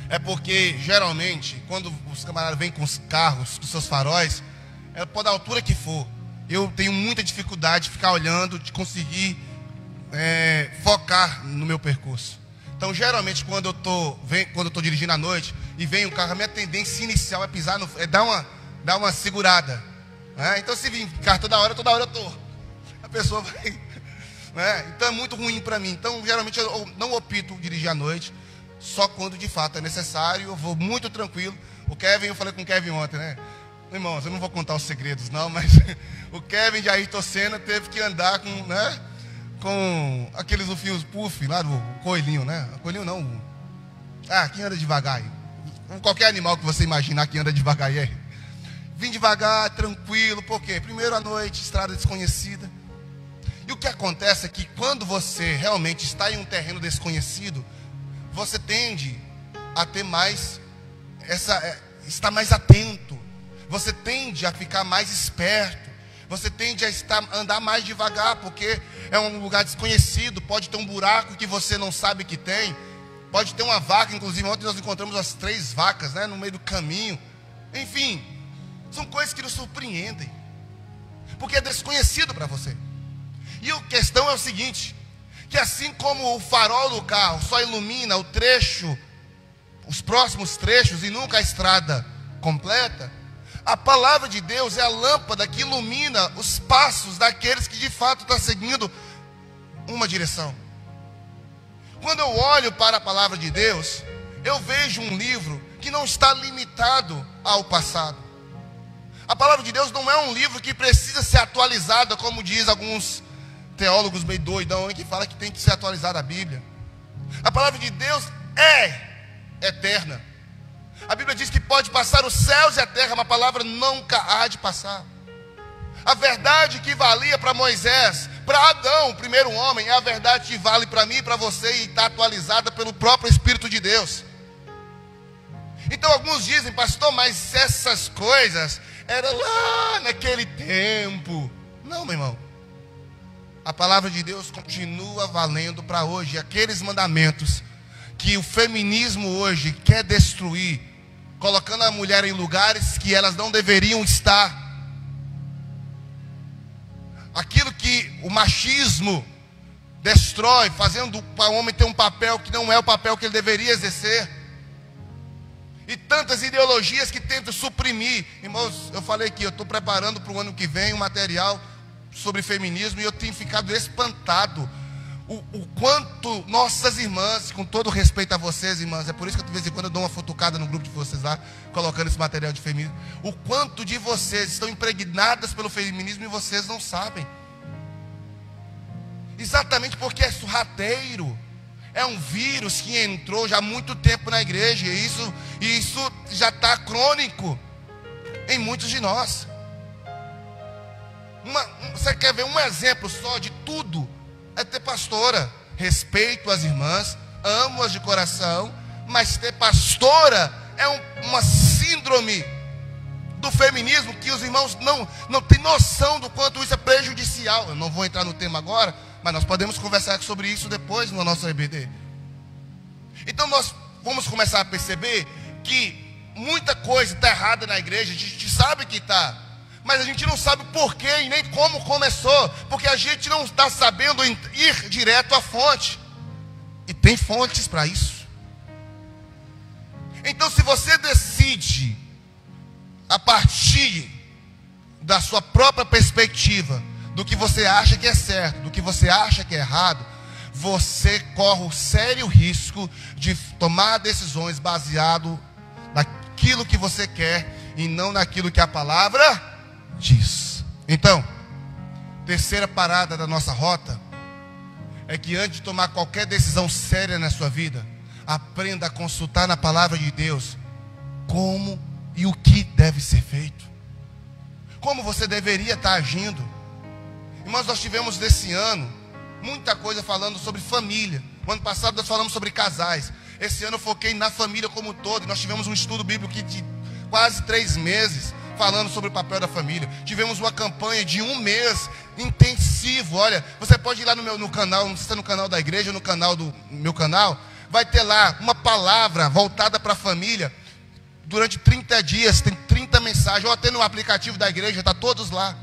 é porque, geralmente, quando os camaradas vêm com os carros, com seus faróis, pode da altura que for, eu tenho muita dificuldade de ficar olhando, de conseguir focar no meu percurso. Então, geralmente, quando eu estou dirigindo à noite e vem um carro, a minha tendência inicial é pisar, dar uma segurada, né? Então, se vir carro toda hora eu estou. A pessoa vai, né? Então é muito ruim para mim. Então, geralmente, eu não opto dirigir à noite, só quando de fato é necessário. Eu vou muito tranquilo. O Kevin, eu falei com o Kevin ontem, né? Irmãos, eu não vou contar os segredos não, mas o Kevin de Ayrton Senna teve que andar com aqueles ofinhos puff lá do coelhinho, né? Coelhinho não. Quem anda devagar aí? Qualquer animal que você imaginar que anda devagar aí. Vim devagar, tranquilo, por quê? Primeiro à noite, estrada desconhecida. E o que acontece é que quando você realmente está em um terreno desconhecido, você tende a ter mais, estar mais atento. Você tende a ficar mais esperto. você tende a andar mais devagar, porque é um lugar desconhecido, pode ter um buraco que você não sabe que tem, pode ter uma vaca. Inclusive ontem nós encontramos as 3 vacas, né, no meio do caminho. Enfim, são coisas que nos surpreendem, porque é desconhecido para você. E a questão é o seguinte, que assim como o farol do carro só ilumina o trecho, os próximos trechos e nunca a estrada completa, a palavra de Deus é a lâmpada que ilumina os passos daqueles que de fato estão seguindo uma direção. Quando eu olho para a palavra de Deus, eu vejo um livro que não está limitado ao passado. A palavra de Deus não é um livro que precisa ser atualizada, como diz alguns teólogos meio doidão que falam que tem que ser atualizada a Bíblia. A palavra de Deus é eterna. A Bíblia diz que pode passar os céus e a terra, mas a palavra nunca há de passar. A verdade que valia para Moisés, para Adão, o primeiro homem, é a verdade que vale para mim e para você, e está atualizada pelo próprio Espírito de Deus. Então alguns dizem, pastor, mas essas coisas eram lá naquele tempo. Não, meu irmão. A palavra de Deus continua valendo para hoje. Aqueles mandamentos que o feminismo hoje quer destruir, colocando a mulher em lugares que elas não deveriam estar. Aquilo que o machismo destrói, fazendo para o homem ter um papel que não é o papel que ele deveria exercer. E tantas ideologias que tentam suprimir. Irmãos, eu falei que eu estou preparando para o ano que vem um material sobre feminismo, e eu tenho ficado espantado o quanto nossas irmãs, com todo respeito a vocês, irmãs, é por isso que de vez em quando eu dou uma futucada no grupo de vocês lá, colocando esse material de feminismo, o quanto de vocês estão impregnadas pelo feminismo e vocês não sabem. Exatamente porque é sorrateiro, é um vírus que entrou já há muito tempo na igreja, e isso já está crônico em muitos de nós. Você quer ver um exemplo só de tudo? É ter pastora. Respeito as irmãs, amo-as de coração, mas ter pastora é uma síndrome do feminismo que os irmãos não têm noção do quanto isso é prejudicial. Eu não vou entrar no tema agora, mas nós podemos conversar sobre isso depois no nosso EBD. Então nós vamos começar a perceber que muita coisa está errada na igreja. A gente sabe que está, mas a gente não sabe porquê e nem como começou, porque a gente não está sabendo ir direto à fonte. E tem fontes para isso. Então, se você decide, a partir da sua própria perspectiva, do que você acha que é certo, do que você acha que é errado, você corre o sério risco de tomar decisões baseado naquilo que você quer e não naquilo que a palavra diz. Então, terceira parada da nossa rota é que antes de tomar qualquer decisão séria na sua vida, aprenda a consultar na palavra de Deus como e o que deve ser feito, como você deveria estar agindo. Irmãos, nós tivemos desse ano muita coisa falando sobre família. O ano passado nós falamos sobre casais. Esse ano eu foquei na família como um todo. Nós tivemos um estudo bíblico de quase 3 meses falando sobre o papel da família. Tivemos uma campanha de 1 mês intensivo. Olha, você pode ir lá no canal, não sei se é no canal da igreja ou no canal do meu canal, vai ter lá uma palavra voltada para a família. Durante 30 dias, tem 30 mensagens, ou até no aplicativo da igreja, está todos lá.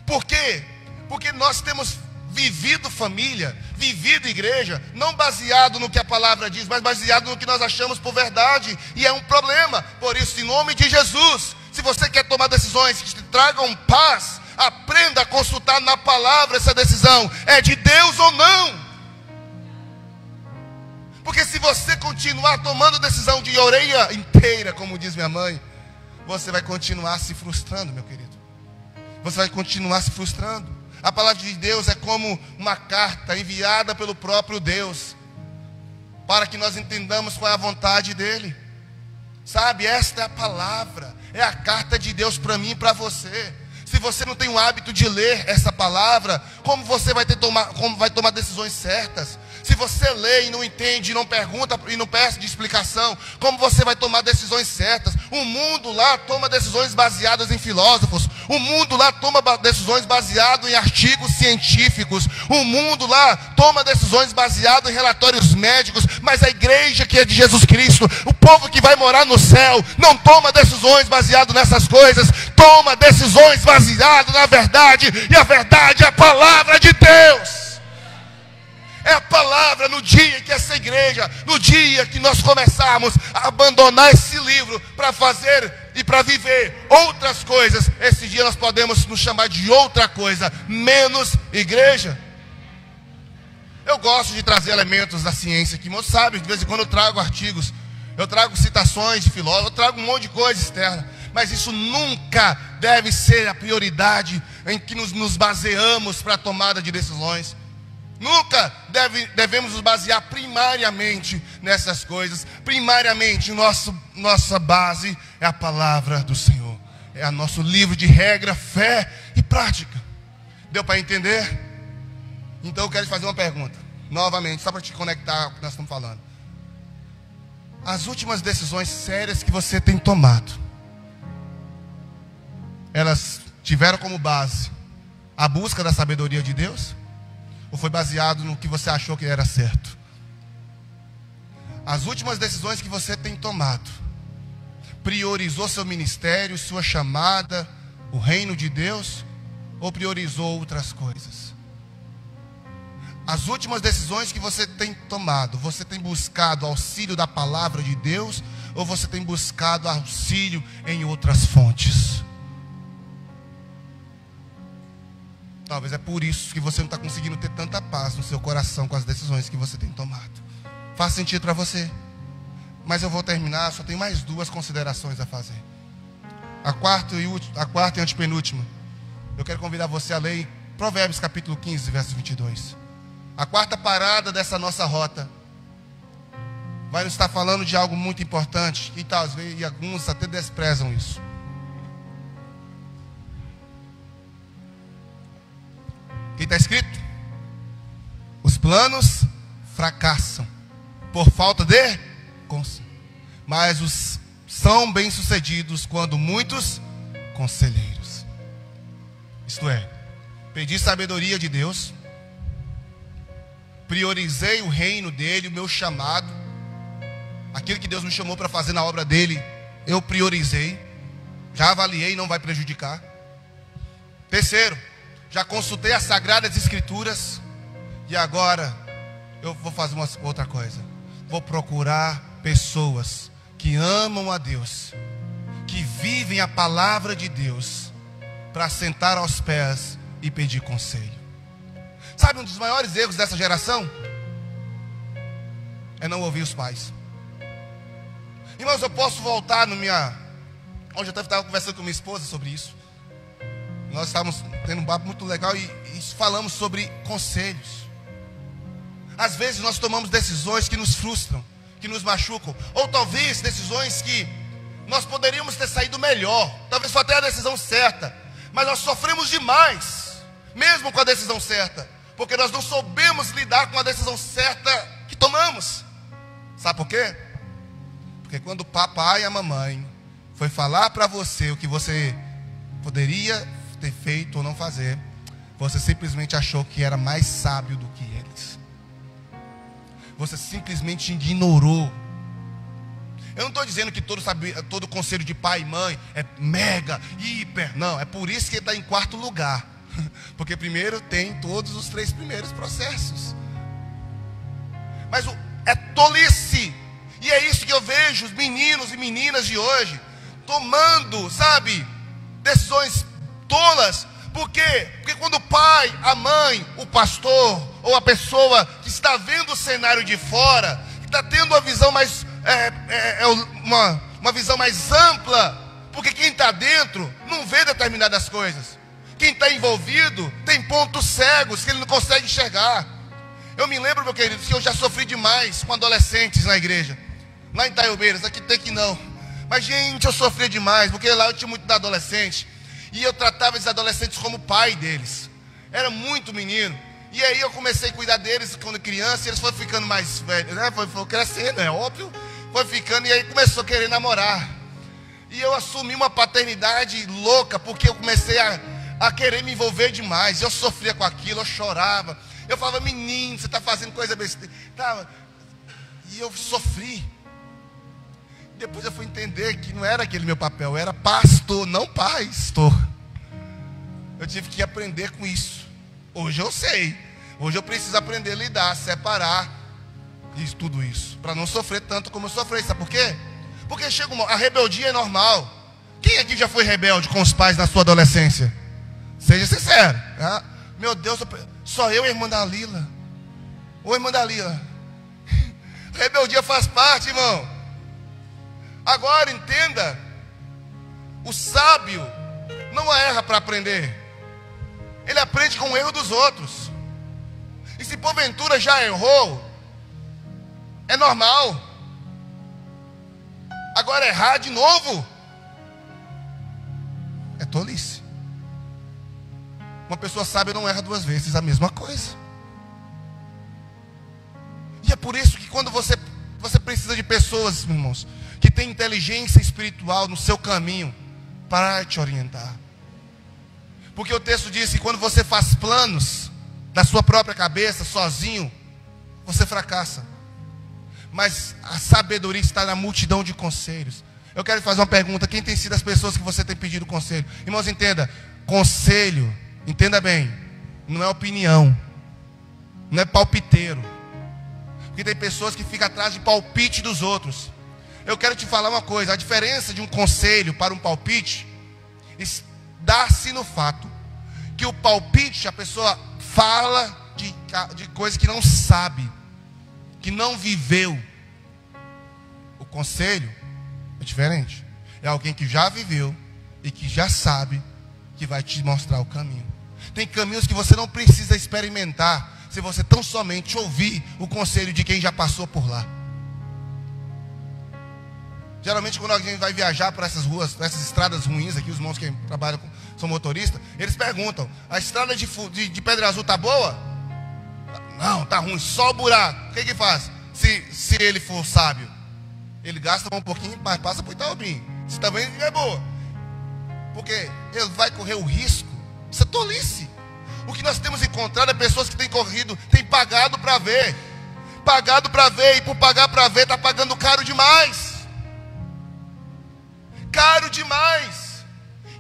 Por quê? Porque nós temos vivido família, vivido igreja, não baseado no que a palavra diz, mas baseado no que nós achamos por verdade, e é um problema. Por isso, em nome de Jesus, se você quer tomar decisões que te tragam paz, aprenda a consultar na palavra essa decisão, é de Deus ou não. Porque se você continuar tomando decisão de orelha inteira, como diz minha mãe, você vai continuar se frustrando, meu querido. Você vai continuar se frustrando. A palavra de Deus é como uma carta enviada pelo próprio Deus, para que nós entendamos qual é a vontade dEle. Sabe, esta é a palavra, é a carta de Deus para mim e para você. Se você não tem o hábito de ler essa palavra, como você vai tomar decisões certas? Se você lê e não entende, não pergunta e não pede explicação, como você vai tomar decisões certas? O mundo lá toma decisões baseadas em filósofos. O mundo lá toma decisões baseadas em artigos científicos. O mundo lá toma decisões baseadas em relatórios médicos. Mas a igreja que é de Jesus Cristo, o povo que vai morar no céu, não toma decisões baseadas nessas coisas. Toma decisões baseadas na verdade. E a verdade é a palavra de Deus. É a palavra. No dia que essa igreja, no dia que nós começarmos a abandonar esse livro para fazer e para viver outras coisas, esse dia nós podemos nos chamar de outra coisa, menos igreja. Eu gosto de trazer elementos da ciência aqui, mas sabe, de vez em quando eu trago artigos, eu trago citações de filósofos, eu trago um monte de coisa externa, mas isso nunca deve ser a prioridade em que nos baseamos para a tomada de decisões. Nunca devemos nos basear primariamente nessas coisas. Primariamente, nossa base é a palavra do Senhor. É o nosso livro de regra, fé e prática. Deu para entender? Então eu quero te fazer uma pergunta. Novamente, só para te conectar com o que nós estamos falando. As últimas decisões sérias que você tem tomado, elas tiveram como base a busca da sabedoria de Deus? Ou foi baseado no que você achou que era certo? As últimas decisões que você tem tomado, priorizou seu ministério, sua chamada, o reino de Deus? Ou priorizou outras coisas? As últimas decisões que você tem tomado, você tem buscado auxílio da palavra de Deus? Ou você tem buscado auxílio em outras fontes? Talvez é por isso que você não está conseguindo ter tanta paz no seu coração com as decisões que você tem tomado. Faz sentido para você? Mas eu vou terminar, só tenho mais duas considerações a fazer. A quarta e antepenúltima. Eu quero convidar você a ler Provérbios capítulo 15, verso 22. A quarta parada dessa nossa rota vai nos estar falando de algo muito importante, e talvez alguns até desprezam isso. O que está escrito? Os planos fracassam por falta de conselho, mas os são bem-sucedidos quando muitos conselheiros. Isto é, pedi sabedoria de Deus, priorizei o reino dele, o meu chamado, aquilo que Deus me chamou para fazer na obra dele, eu priorizei, já avaliei, não vai prejudicar. Terceiro, já consultei as Sagradas Escrituras, e agora eu vou fazer uma outra coisa. Vou procurar pessoas que amam a Deus, que vivem a palavra de Deus, para sentar aos pés e pedir conselho. Sabe, um dos maiores erros dessa geração é não ouvir os pais. Irmãos, eu posso voltar no minha... Hoje eu estava conversando com minha esposa sobre isso. Nós estávamos tendo um papo muito legal e falamos sobre conselhos. Às vezes nós tomamos decisões que nos frustram, que nos machucam. Ou talvez decisões que nós poderíamos ter saído melhor. Talvez foi até a decisão certa. Mas nós sofremos demais, mesmo com a decisão certa. Porque nós não soubemos lidar com a decisão certa que tomamos. Sabe por quê? Porque quando o papai e a mamãe foi falar para você o que você poderia ter feito ou não fazer, você simplesmente achou que era mais sábio do que eles. Você simplesmente ignorou. Eu não estou dizendo que todo conselho de pai e mãe é mega, hiper. Não, é por isso que ele está em quarto lugar. Porque primeiro tem todos os 3 primeiros processos. Mas é tolice. E é isso que eu vejo os meninos e meninas de hoje tomando, sabe, decisões tolas. Por quê? Porque quando o pai, a mãe, o pastor ou a pessoa que está vendo o cenário de fora, que está tendo uma visão mais uma visão mais ampla, porque quem está dentro não vê determinadas coisas. Quem está envolvido tem pontos cegos que ele não consegue enxergar. Eu me lembro, meu querido, que eu já sofri demais com adolescentes na igreja. Lá em Taiobeiras, aqui tem que não. Mas, gente, eu sofri demais, porque lá eu tinha muito de adolescente. E eu tratava esses adolescentes como pai deles. Era muito menino. E aí eu comecei a cuidar deles quando criança, e eles foram ficando mais velhos, né? Foi crescendo, é óbvio. Foi ficando, e aí começou a querer namorar. E eu assumi uma paternidade louca, porque eu comecei a querer me envolver demais. Eu sofria com aquilo, eu chorava. Eu falava, menino, você está fazendo coisa besteira. E eu sofri. Depois eu fui entender que não era aquele meu papel, eu era pastor, não pastor. Eu tive que aprender com isso. Hoje eu sei. Hoje eu preciso aprender a lidar, separar tudo isso, para não sofrer tanto como eu sofri. Sabe por quê? Porque a rebeldia é normal. Quem aqui já foi rebelde com os pais na sua adolescência? Seja sincero. Ah, meu Deus, só eu e a irmã Dalila. Ô, irmã Dalila. Rebeldia faz parte, irmão. Agora entenda. O sábio não erra para aprender. Ele aprende com o erro dos outros. E se porventura já errou, é normal. Agora errar de novo é tolice. Uma pessoa sábia não erra duas vezes a mesma coisa. E é por isso que quando você precisa de pessoas, irmãos, que têm inteligência espiritual no seu caminho para te orientar. Porque o texto diz que quando você faz planos da sua própria cabeça, sozinho, você fracassa. Mas a sabedoria está na multidão de conselhos. Eu quero fazer uma pergunta: quem tem sido as pessoas que você tem pedido conselho? Irmãos, entenda, conselho, entenda bem, não é opinião, não é palpiteiro. Porque tem pessoas que ficam atrás de palpite dos outros. Eu quero te falar uma coisa: a diferença de um conselho para um palpite dá-se no fato que o palpite, a pessoa fala de coisa que não sabe, que não viveu. O conselho é diferente. É alguém que já viveu e que já sabe, que vai te mostrar o caminho. Tem caminhos que você não precisa experimentar, se você tão somente ouvir o conselho de quem já passou por lá. Geralmente quando alguém vai viajar por essas ruas, por essas estradas ruins aqui, os irmãos que trabalham são motoristas, eles perguntam: a estrada de Pedra Azul está boa? Não, está ruim, só o buraco. O que faz? Se ele for sábio, ele gasta um pouquinho, mas passa por Itaobim. Se também é boa, porque ele vai correr o risco. Isso é tolice. O que nós temos encontrado é pessoas que têm corrido, têm pagado para ver. Pagado para ver, e por pagar para ver está pagando caro demais. Caro demais.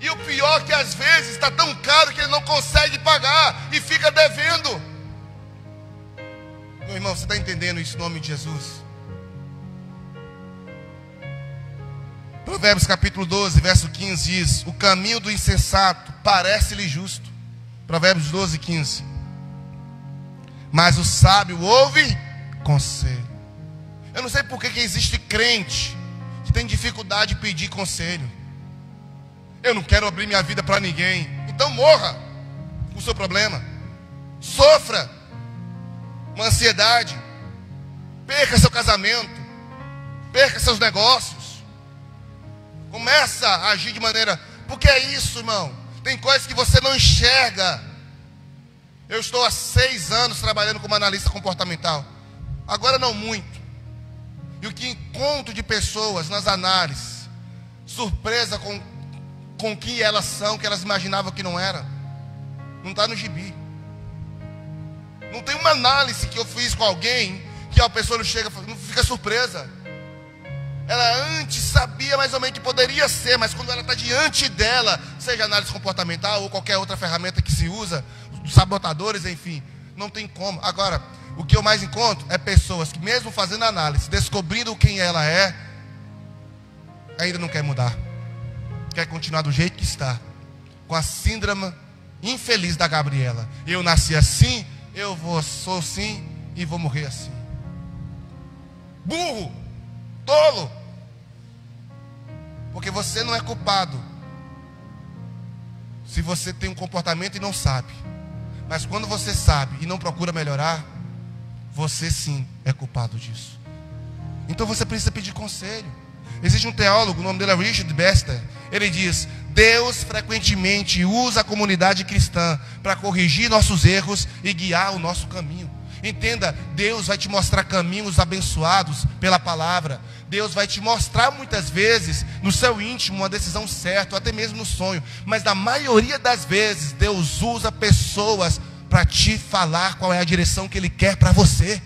E o pior é que às vezes está tão caro que ele não consegue pagar e fica devendo. Meu irmão, você está entendendo isso em nome de Jesus? Provérbios capítulo 12, verso 15 diz: o caminho do insensato parece-lhe justo. Provérbios 12, 15. Mas o sábio ouve conselho. Eu não sei por que existe crente que tem dificuldade de pedir conselho. Eu não quero abrir minha vida para ninguém. Então morra com o seu problema. Sofra uma ansiedade. Perca seu casamento. Perca seus negócios. Começa a agir de maneira... Porque é isso, irmão. Tem coisas que você não enxerga. Eu estou há 6 anos trabalhando como analista comportamental. Agora não muito. E o que encontro de pessoas nas análises, surpresa com quem elas são, que elas imaginavam que não era, não está no gibi. Não tem uma análise que eu fiz com alguém que a pessoa não chega, não fica surpresa. Ela antes sabia mais ou menos que poderia ser, mas quando ela está diante dela, seja análise comportamental ou qualquer outra ferramenta que se usa, sabotadores, enfim, não tem como. Agora, o que eu mais encontro é pessoas que mesmo fazendo análise, descobrindo quem ela é, ainda não quer mudar. Quer continuar do jeito que está. Com a síndrome infeliz da Gabriela. Eu nasci assim, sou assim e vou morrer assim. Burro, tolo. Porque você não é culpado se você tem um comportamento e não sabe. Mas quando você sabe e não procura melhorar, você sim é culpado disso. Então você precisa pedir conselho. Existe um teólogo, o nome dele é Richard Baxter. Ele diz: Deus frequentemente usa a comunidade cristã para corrigir nossos erros e guiar o nosso caminho. Entenda, Deus vai te mostrar caminhos abençoados pela palavra. Deus vai te mostrar muitas vezes no seu íntimo uma decisão certa, ou até mesmo no sonho. Mas na maioria das vezes, Deus usa pessoas para te falar qual é a direção que Ele quer para você.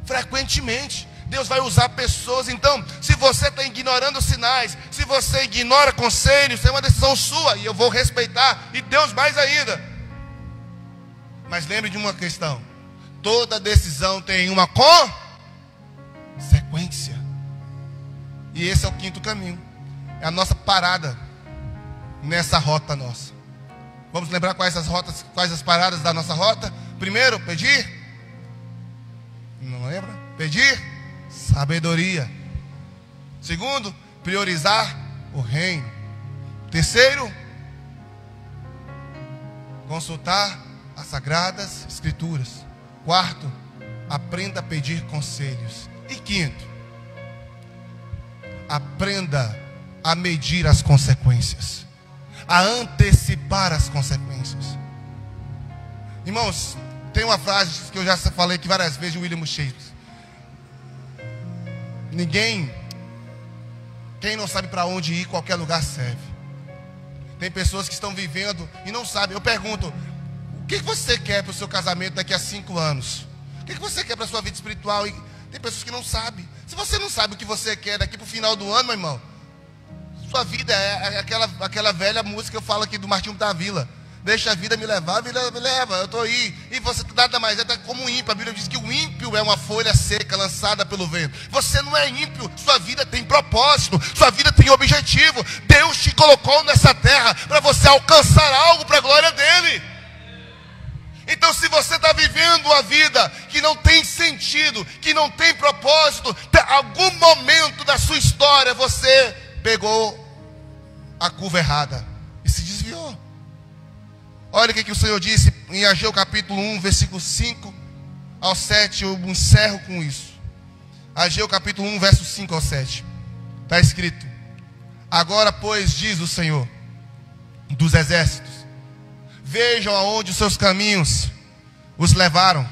Frequentemente Deus vai usar pessoas. Então, se você está ignorando os sinais, se você ignora conselhos, é uma decisão sua, e eu vou respeitar, e Deus mais ainda. Mas lembre de uma questão: toda decisão tem uma consequência. E esse é o quinto caminho, é a nossa parada nessa rota nossa. Vamos lembrar quais as paradas da nossa rota? Primeiro, pedir. Não lembra? Pedir sabedoria. Segundo, priorizar o reino. Terceiro, consultar as sagradas escrituras. Quarto, aprenda a pedir conselhos. E quinto, aprenda a medir as consequências, a antecipar as consequências. Irmãos, tem uma frase que eu já falei aqui várias vezes de William Shakespeare: quem não sabe para onde ir, qualquer lugar serve. Tem pessoas que estão vivendo e não sabem. Eu pergunto: o que você quer para o seu casamento daqui a 5 anos? O que você quer para a sua vida espiritual? E tem pessoas que não sabem. Se você não sabe o que você quer daqui para o final do ano, meu irmão, sua vida é aquela velha música que eu falo aqui do Martinho da Vila: deixa a vida me levar, a vida me leva, eu estou aí. E você nada mais é como um ímpio. A Bíblia diz que o ímpio é uma folha seca lançada pelo vento. Você não é ímpio, sua vida tem propósito, sua vida tem objetivo. Deus te colocou nessa terra para você alcançar algo para a glória dele. Então, se você está vivendo uma vida que não tem sentido, que não tem propósito, algum momento da sua história você pegou a curva errada e se desviou. Olha o que o Senhor disse em Ageu capítulo 1, versículo 5 ao 7. Eu encerro com isso. Ageu capítulo 1, verso 5 ao 7. Está escrito: agora, pois, diz o Senhor dos exércitos, vejam aonde os seus caminhos os levaram.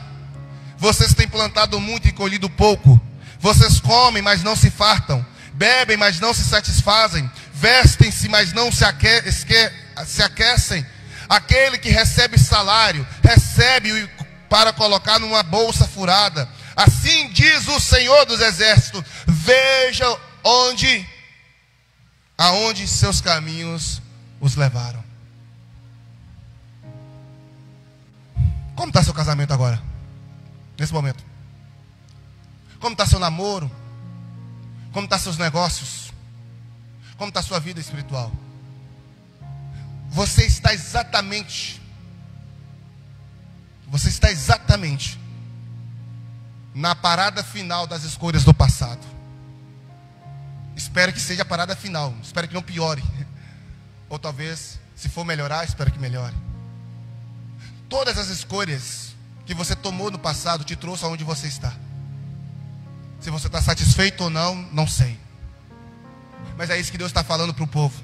Vocês têm plantado muito e colhido pouco. Vocês comem, mas não se fartam. Bebem, mas não se satisfazem. Vestem-se, mas não se aquecem. Aquele que recebe salário, recebe para colocar numa bolsa furada. Assim diz o Senhor dos exércitos: veja aonde seus caminhos os levaram. Como está seu casamento agora? Nesse momento? Como está seu namoro? Como estão seus negócios? Como está sua vida espiritual? Você está exatamente na parada final das escolhas do passado. Espero que seja a parada final. Espero que não piore. Ou talvez, se for melhorar, espero que melhore. Todas as escolhas que você tomou no passado te trouxe aonde você está. Se você está satisfeito ou não, não sei. Mas é isso que Deus está falando para o povo.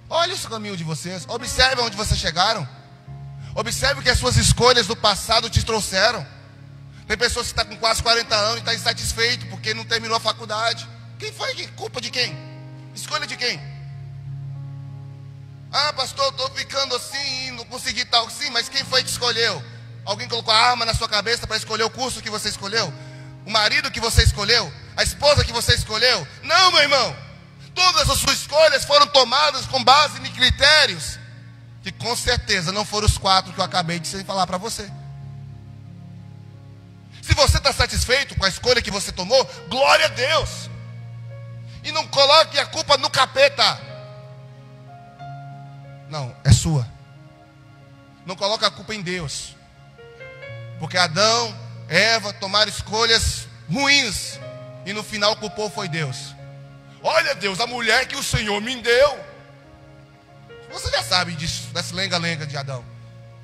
Olha o caminho de vocês. Observe onde vocês chegaram. Observe o que as suas escolhas do passado te trouxeram. Tem pessoas que estão com quase 40 anos e estão insatisfeitos porque não terminou a faculdade. Quem foi? Culpa de quem? Escolha de quem? Ah, pastor, eu estou ficando assim, não consegui tal. Sim, mas quem foi que escolheu? Alguém colocou a arma na sua cabeça para escolher o curso que você escolheu? O marido que você escolheu? A esposa que você escolheu? Não, meu irmão. Todas as suas escolhas foram tomadas com base em critérios que com certeza não foram os 4 que eu acabei de falar para você. Se você está satisfeito com a escolha que você tomou, glória a Deus. E não coloque a culpa no capeta. Não, é sua. Não coloque a culpa em Deus. Porque Adão, Eva tomaram escolhas ruins e no final o culpou foi Deus. Olha, Deus, a mulher que o Senhor me deu. Você já sabe disso, dessa lenga-lenga de Adão.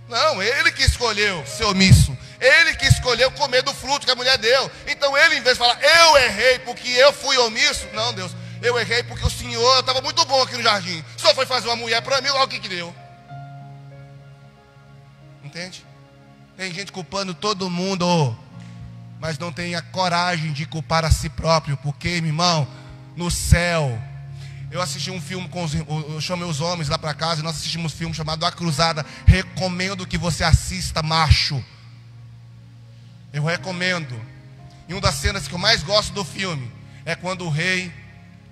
Não, ele que escolheu ser omisso. Ele que escolheu comer do fruto que a mulher deu. Então ele, em vez de falar, eu errei porque eu fui omisso. Não, Deus, eu errei porque o Senhor estava muito bom aqui no jardim. Só foi fazer uma mulher para mim, olha o que deu. Entende? Tem gente culpando todo mundo, mas não tem a coragem de culpar a si próprio. Porque, meu irmão, no céu, eu assisti um filme eu chamei os homens lá para casa e nós assistimos um filme chamado A Cruzada. Recomendo que você assista, macho. Eu recomendo. E uma das cenas que eu mais gosto do filme é quando o rei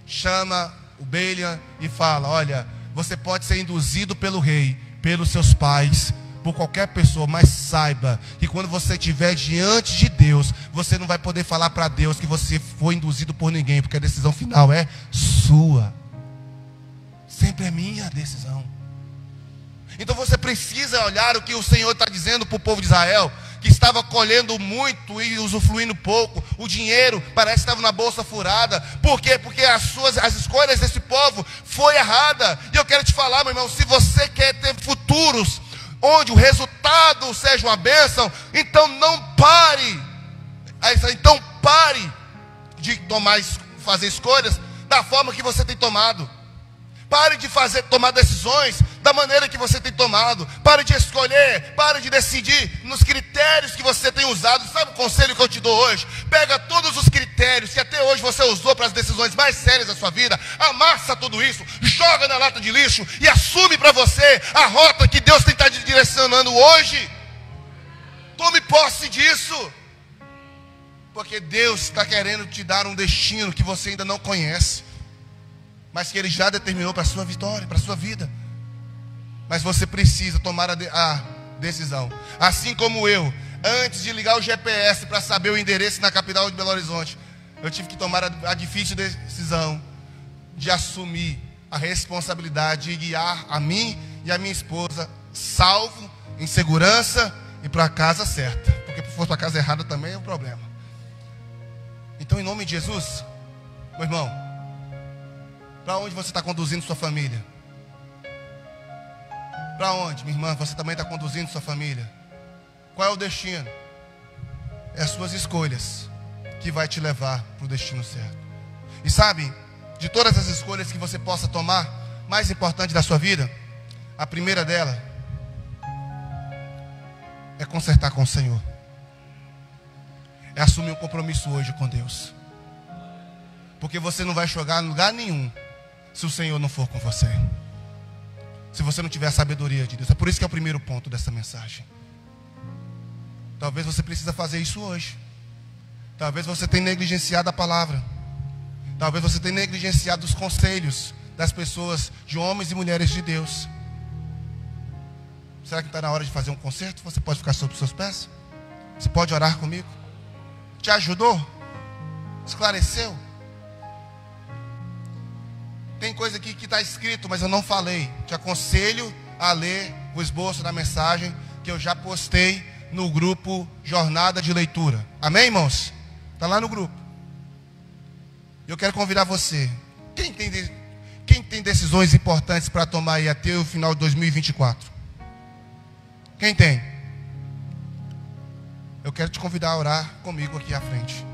chama o Balian e fala: olha, você pode ser induzido pelo rei, pelos seus pais, por qualquer pessoa, mas saiba que quando você estiver diante de Deus, você não vai poder falar para Deus que você foi induzido por ninguém, porque a decisão final é sua. Sempre é minha a decisão. Então você precisa olhar o que o Senhor está dizendo para o povo de Israel, que estava colhendo muito e usufruindo pouco. O dinheiro parece que estava na bolsa furada. Por quê? Porque as escolhas desse povo foi errada. E eu quero te falar, meu irmão, se você quer ter futuros onde o resultado seja uma bênção, então não pare. Então pare de fazer escolhas da forma que você tem tomado. Pare de tomar decisões da maneira que você tem tomado. Pare de escolher, pare de decidir nos critérios que você tem usado. Sabe o conselho que eu te dou hoje? Pega todos os critérios que até hoje você usou para as decisões mais sérias da sua vida, amassa tudo isso, joga na lata de lixo e assume para você a rota que Deus tem estado direcionando hoje. Tome posse disso, porque Deus está querendo te dar um destino que você ainda não conhece, mas que Ele já determinou para a sua vitória, para a sua vida. Mas você precisa tomar a decisão. Assim como eu, antes de ligar o GPS para saber o endereço na capital de Belo Horizonte, eu tive que tomar a difícil decisão de assumir a responsabilidade de guiar a mim e a minha esposa salvo, em segurança e para a casa certa. Porque se for para a casa errada também é um problema. Então, em nome de Jesus, meu irmão, para onde você está conduzindo sua família? Para onde, minha irmã, você também está conduzindo sua família? Qual é o destino? É as suas escolhas que vai te levar para o destino certo. E sabe, de todas as escolhas que você possa tomar, mais importante da sua vida, a primeira dela é consertar com o Senhor. É assumir um compromisso hoje com Deus. Porque você não vai chegar em lugar nenhum se o Senhor não for com você. Se você não tiver a sabedoria de Deus. É por isso que é o primeiro ponto dessa mensagem. Talvez você precise fazer isso hoje. Talvez você tenha negligenciado a palavra. Talvez você tenha negligenciado os conselhos das pessoas, de homens e mulheres de Deus. Será que está na hora de fazer um concerto? Você pode ficar sobre os seus pés? Você pode orar comigo? Te ajudou? Esclareceu? Tem coisa aqui que está escrito, mas eu não falei. Te aconselho a ler o esboço da mensagem que eu já postei no grupo Jornada de Leitura. Amém, irmãos? Está lá no grupo. Eu quero convidar você. Quem tem decisões importantes para tomar aí até o final de 2024? Quem tem? Eu quero te convidar a orar comigo aqui à frente.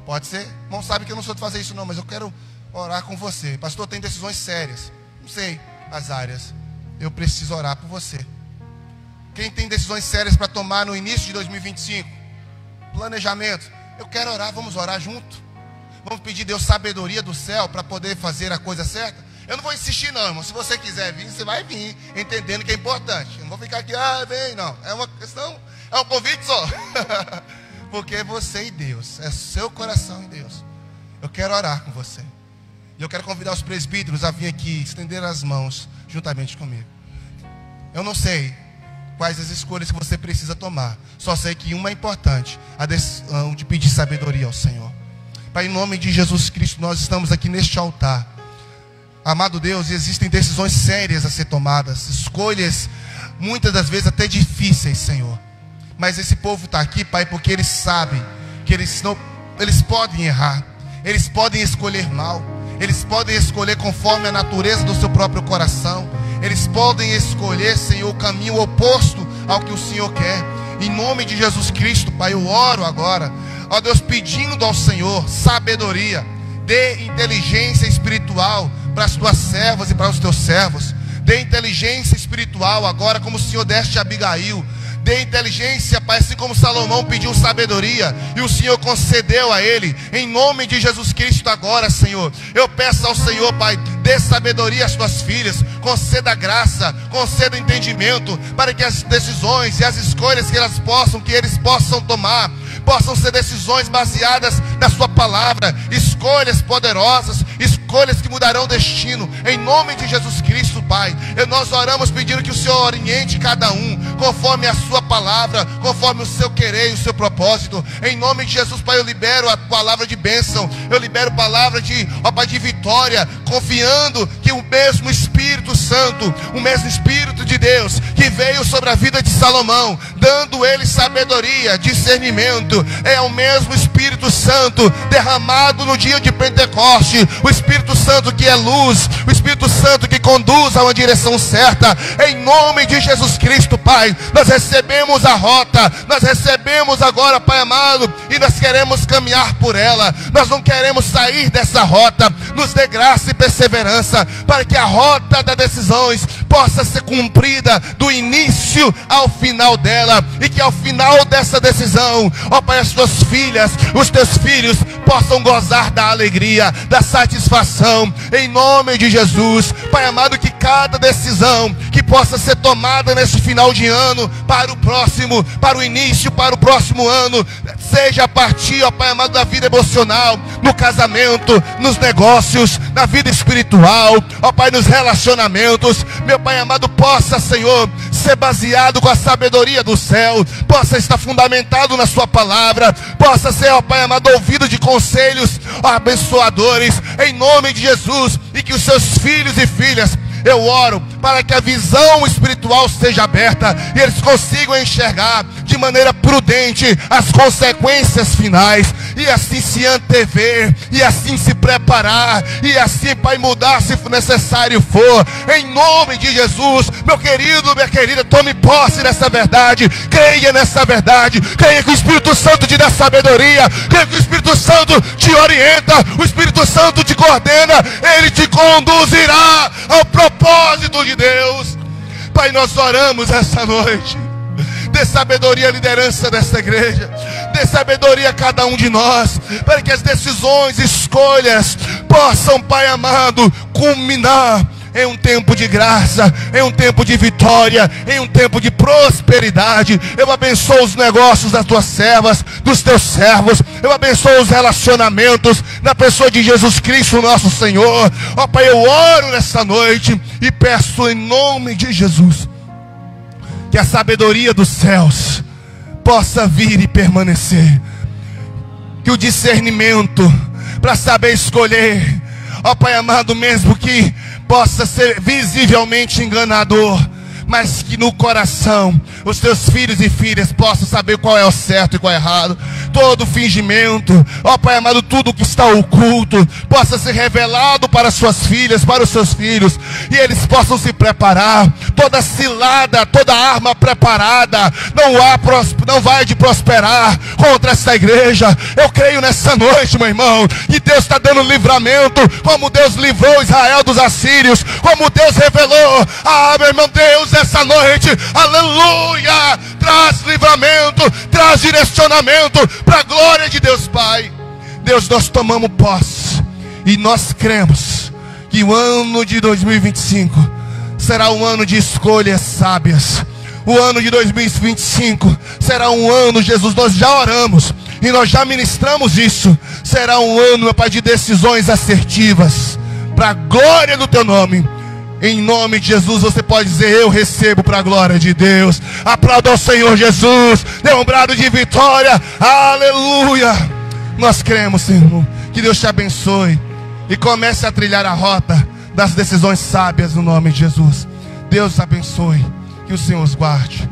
Pode ser? Irmão, sabe que eu não sou de fazer isso não, mas eu quero orar com você. Pastor, tem decisões sérias. Não sei as áreas. Eu preciso orar por você. Quem tem decisões sérias para tomar no início de 2025? Planejamento. Eu quero orar, vamos orar junto. Vamos pedir a Deus sabedoria do céu para poder fazer a coisa certa. Eu não vou insistir não, irmão. Se você quiser vir, você vai vir, entendendo que é importante. Eu não vou ficar aqui, vem, não. É uma questão, é um convite só. Porque é você e Deus. É seu coração e Deus. Eu quero orar com você. E eu quero convidar os presbíteros a vir aqui, estender as mãos juntamente comigo. Eu não sei quais as escolhas que você precisa tomar. Só sei que uma é importante, a decisão de pedir sabedoria ao Senhor. Pai, em nome de Jesus Cristo, nós estamos aqui neste altar. Amado Deus, existem decisões sérias a ser tomadas, escolhas muitas das vezes até difíceis, Senhor. Mas esse povo está aqui, Pai, porque eles sabem que eles podem errar, eles podem escolher mal, eles podem escolher conforme a natureza do seu próprio coração, eles podem escolher, Senhor, o caminho oposto ao que o Senhor quer. Em nome de Jesus Cristo, Pai, eu oro agora, ó Deus, pedindo ao Senhor sabedoria. Dê inteligência espiritual para as tuas servas e para os teus servos. Dê inteligência espiritual agora, como o Senhor deste a Abigail. Dê inteligência, Pai, assim como Salomão pediu sabedoria e o Senhor concedeu a ele. Em nome de Jesus Cristo agora, Senhor, eu peço ao Senhor, Pai, dê sabedoria às tuas filhas, conceda graça, conceda entendimento, para que as decisões e as escolhas que eles possam tomar, possam ser decisões baseadas na sua palavra, escolhas poderosas, escolhas que mudarão o destino. Em nome de Jesus Cristo, Pai, nós oramos pedindo que o Senhor oriente cada um, conforme a sua palavra, conforme o seu querer e o seu propósito. Em nome de Jesus, Pai, eu libero a palavra de bênção, eu libero a palavra de, ó Pai, de vitória, confiando que o mesmo Espírito Santo, o mesmo Espírito de Deus, que veio sobre a vida de Salomão, dando ele sabedoria, discernimento, é o mesmo Espírito Santo derramado no dia de Pentecoste, o Espírito Santo que é luz, o Espírito Santo que conduz a uma direção certa. Em nome de Jesus Cristo, Pai, nós recebemos a rota, nós recebemos agora, Pai amado, e nós queremos caminhar por ela, nós não queremos sair dessa rota. Nos dê graça e perseverança, para que a rota das decisões possa ser cumprida do início ao final dela, e que ao final dessa decisão, ó Pai, as tuas filhas, os teus filhos possam gozar da alegria, da satisfação, em nome de Jesus. Pai amado, que cada decisão que possa ser tomada nesse final de ano, para o próximo, para o início, para o próximo ano, seja a partir, ó Pai amado, da vida emocional, no casamento, nos negócios, na vida espiritual, ó Pai, nos relacionamentos, meu Pai amado, possa, Senhor, ser baseado com a sabedoria do céu, possa estar fundamentado na sua palavra, possa ser, ó Pai amado, ouvido de conselhos abençoadores, em nome de Jesus. E que os seus filhos e filhas, eu oro para que a visão espiritual seja aberta e eles consigam enxergar de maneira prudente as consequências finais, e assim se antever, e assim se preparar, e assim, Pai, mudar se necessário for. Em nome de Jesus, meu querido, minha querida, tome posse dessa verdade, creia nessa verdade, creia que o Espírito Santo te dá sabedoria, creia que o Espírito Santo te orienta, o Espírito Santo te coordena, ele te conduzirá ao propósito de Deus. Pai, nós oramos essa noite, dê sabedoria à liderança dessa igreja, dê sabedoria a cada um de nós, para que as decisões, escolhas possam, Pai amado, culminar em um tempo de graça, em um tempo de vitória, em um tempo de prosperidade. Eu abençoo os negócios das tuas servas, dos teus servos, eu abençoo os relacionamentos na pessoa de Jesus Cristo, nosso Senhor. Ó Pai, eu oro nessa noite e peço em nome de Jesus que a sabedoria dos céus possa vir e permanecer, que o discernimento para saber escolher, ó Pai amado, mesmo que possa ser visivelmente enganador, mas que no coração os teus filhos e filhas possam saber qual é o certo e qual é o errado. Todo fingimento, ó Pai amado, tudo que está oculto possa ser revelado para as suas filhas, para os seus filhos, e eles possam se preparar. Toda cilada, toda arma preparada não vai de prosperar contra essa igreja. Eu creio nessa noite, meu irmão, que Deus está dando livramento, como Deus livrou Israel dos assírios, como Deus revelou. Meu irmão, Deus essa noite, aleluia, traz livramento, traz direcionamento para a glória de Deus Pai. Deus, nós tomamos posse e nós cremos que o ano de 2025 será um ano de escolhas sábias. O ano de 2025 será um ano, Jesus, nós já oramos e nós já ministramos isso. Será um ano, meu Pai, de decisões assertivas para a glória do teu nome. Em nome de Jesus, você pode dizer: eu recebo para a glória de Deus. Aplauda ao Senhor Jesus, dê um brado de vitória, aleluia. Nós cremos, Senhor, que Deus te abençoe e comece a trilhar a rota das decisões sábias no nome de Jesus. Deus abençoe, que o Senhor os guarde.